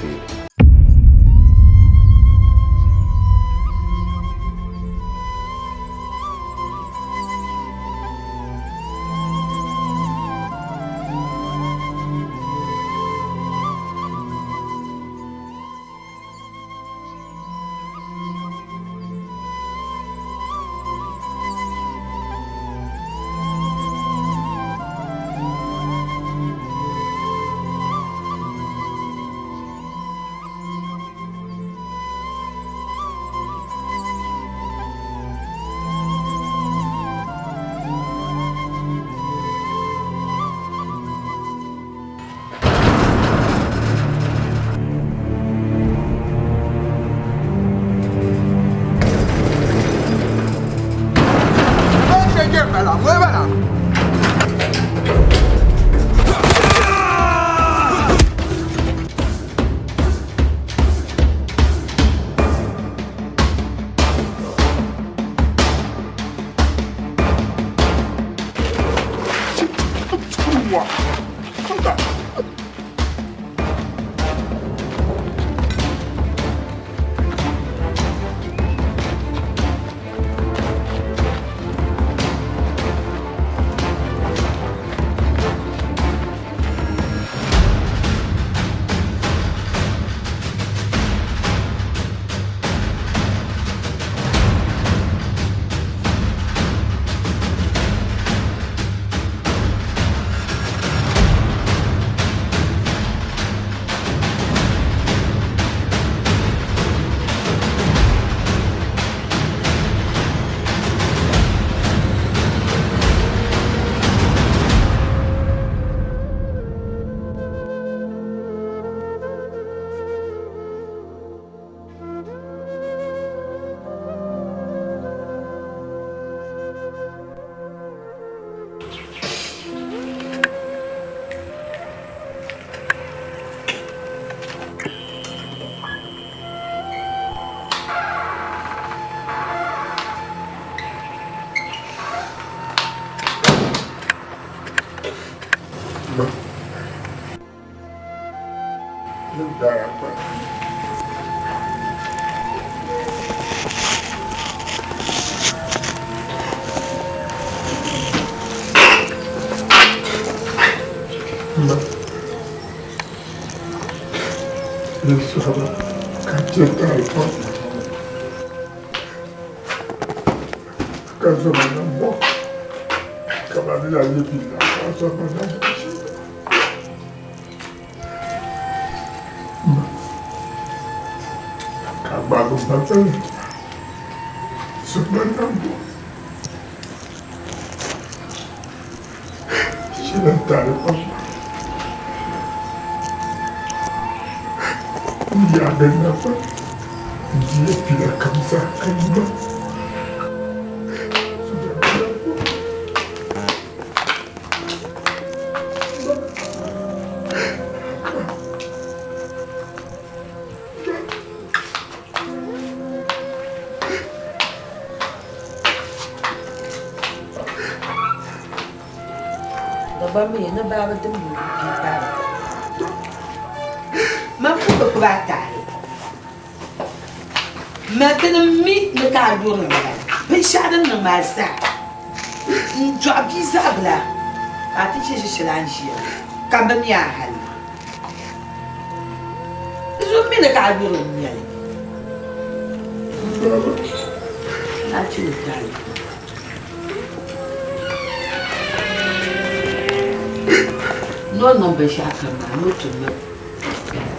No, no, be shaka, no, to me.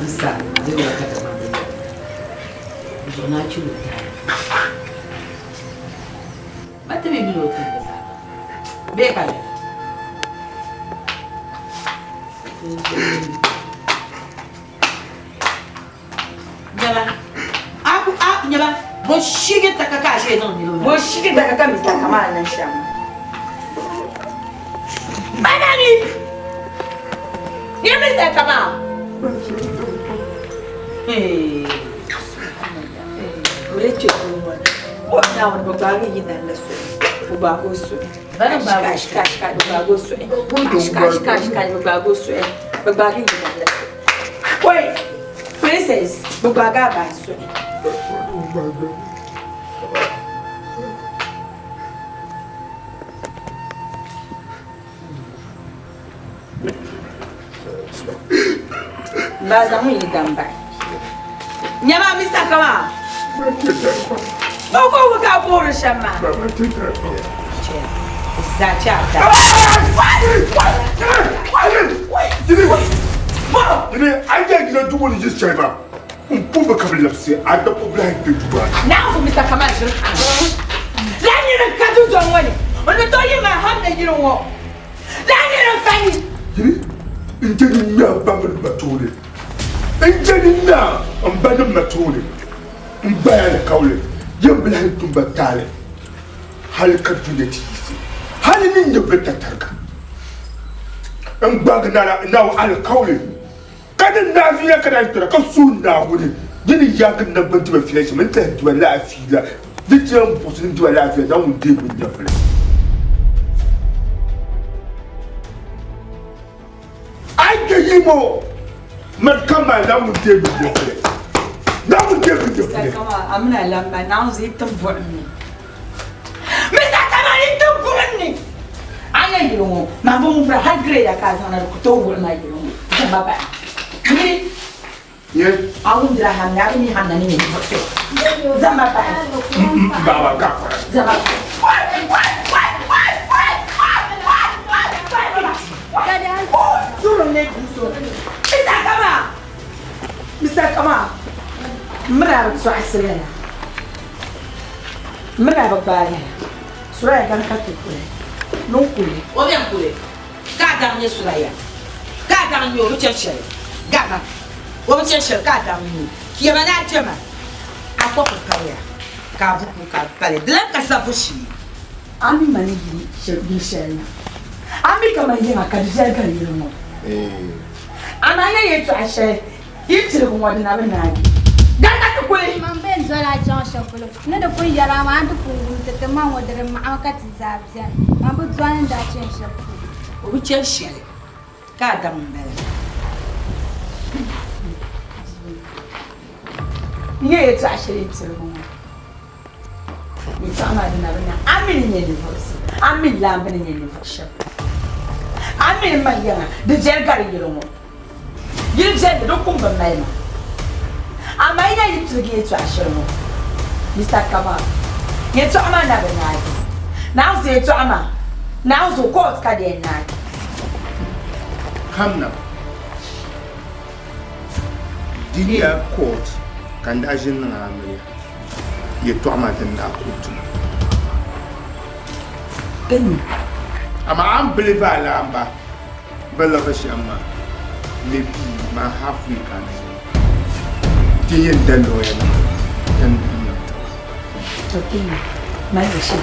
Son, they will cut a man. So not you. But the baby will come this up. Baker. Never. Up, never. But she get the Kakashi on you. But she get the Kakamis like a man and sham. Banani! You miss that, come on. Hey. Richard, what now? We're going in and listen. Ubago swing. Cash, Ubago swing. Cash, Ubago swing. Ubago in and listen. Wait, Princess, Ubaga swing. Baza mwi damba. Nyama Mr. Kama. Boko waka boro shama. Zachata.
Dine anja gina dubo ni just chaiba. Umpuba kabla lapse ada problem de duba.
Now for Mr. Kama shir. Lani na kadu jongwani. Ono to yema hamna jiro wo. Lani na fani.
Injeni na bamul batole. Injeni na ambana matole. Mbaya kaule. Yambla hitumba tale. Hal kaduneti. Hal ninja betatarka. Mbagna na al kaule. Kadin na fiya kana tura ka sunna wuri. Jini yakin na bantu ba filashi mun ta tuwa lafiya. Dijiyan posin tuwa lafiya dan mun de bin ya fila. Yimo man kama na mu te bi de na mu te bi de
kama amna lamma na zai tambu'ni Mr. Kama ni tambu'ni anya yiro ma bo mu har grade ya ka sana ku to wona yiro zamba ba ni
ye
awun dira han ya ni han ni zamba ba
baba ka
zamba Mr. Kama, mera so asirena. Mera babaya. Suraya kan katukule. Non kule. O bien kule. Ka damye suraya. Ka damye o chechel. Gama. O chechel ka damye. Ki bana tema. Akoko kaya. Ka buku ka pale. Dlan ka safushi. Ami mani bi shelna. Ami kama yema ka dijal ka yiro. Ananya yetu ashe. Yitire ko wadi na benagi. Danga to kwe.
Mambe nzola John Shokolo. Ne do fu yara ma andu ku tete ma wodere ma akati zabia. Mambe zwan da chen Shokolo.
O chen shele. Ka da mbele. Ye yetu ashe yitire ko. Ni sama dina bena. Amini ne ni voice. Amini lambe ne ni voice. Amini mayanga. De jelgari yiro mo. Yiri jende do kumba mayma.
Ama ina yi tuge to ashirmo. Mr. Kamal. Ye to ama na benadi. Now say to ama. Now so court ka de na.
Hamna. Dinia court kan da jin na amriya. Ye to ama den da court.
Gani.
Ama am believe ala amba. Bella bashama. Lebi ma halfway kan. Tiyen dan loyana. Dan
Okay. My wish.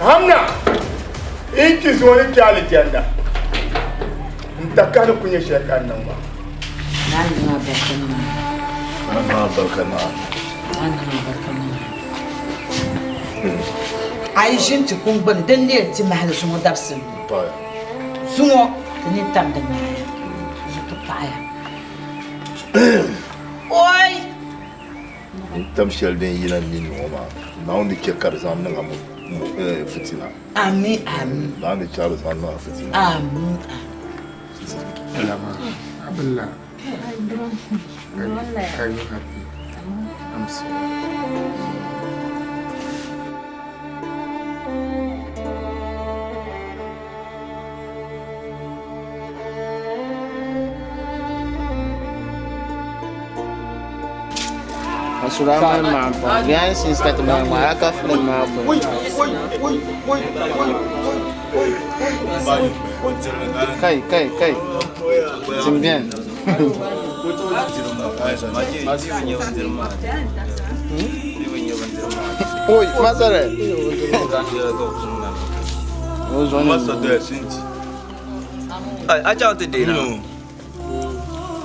Hamna, iki zuwa kyali kyanda. Ntakana kunye shekan nan ba.
Nani na barkana.
Ana barkana.
Ai gente kun ban dan ne ti mahal su mudafsin. Sumo ni tam da ne. Yi paya. Oi.
Tam shel den yina min woma. Na on ke karzan nan amu fitina.
Amin amin.
Na ne charles an na fitina.
Amin.
Alama. Abdullah. Are you happy? I'm sorry.
Surama mampu, biar singkat memang akaf dan mampu. Kai, sembilan. Oi, masalah.
Aja tu dia.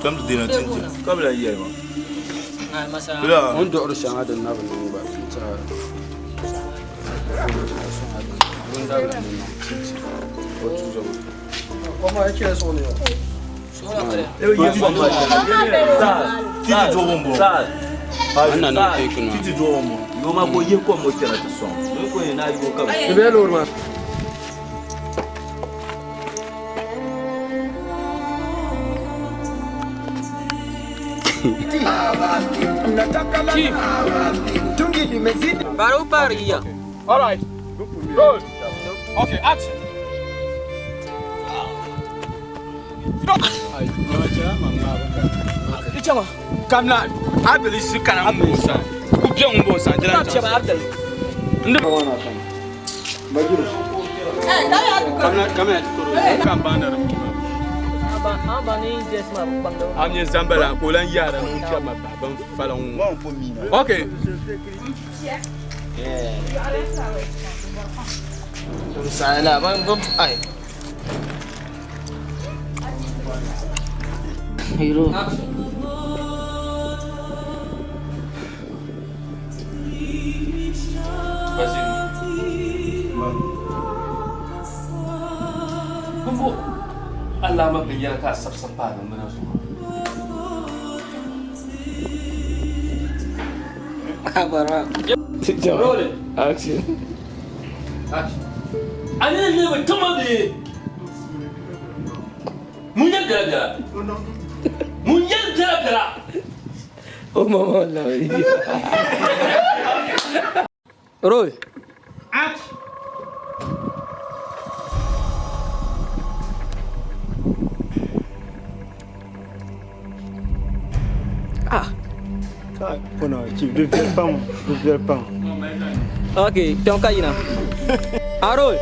Kamu tu dia nanti. Kamu lagi ya, mak.
Bila untuk urusan ada nak benda kita. Kamu aja soalnya.
Titi jombo.
Ana na tekuna.
Titi jombo. Yoma ko ye ko mo tera to son. Ko ye na yo ka.
Belo urma.
Baru paria.
All right. Good. Okay, action.
Ichama. Kamla. Abdul sikana musa. Kupia mbosa. Jana. Chama Abdul. Ndio wana sana. Majiru. Kamla. Kambanda.
Aba ni just ma bangdo.
Amye zambala ko lan yara nun chama ban falon. Okay.
Salah, bang, ay. Hero.
Kumbo, Allah magbigyan ka sap-sapanan mo na suma.
Abara.
Rolling.
Action.
Action. Ano na naman tumabi? Munyan gara-gara. Munyan gara-gara.
Oh, mama, no.
Roll.
Action.
Tu deviens pas.
Ok, t'es en caïna. Harold.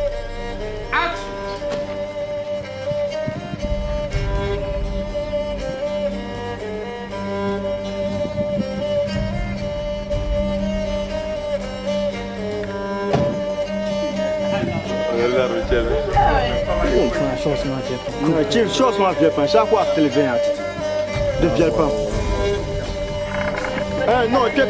Chief, chose ma vie, chaque fois que tu viens à deviens pas. Non, tu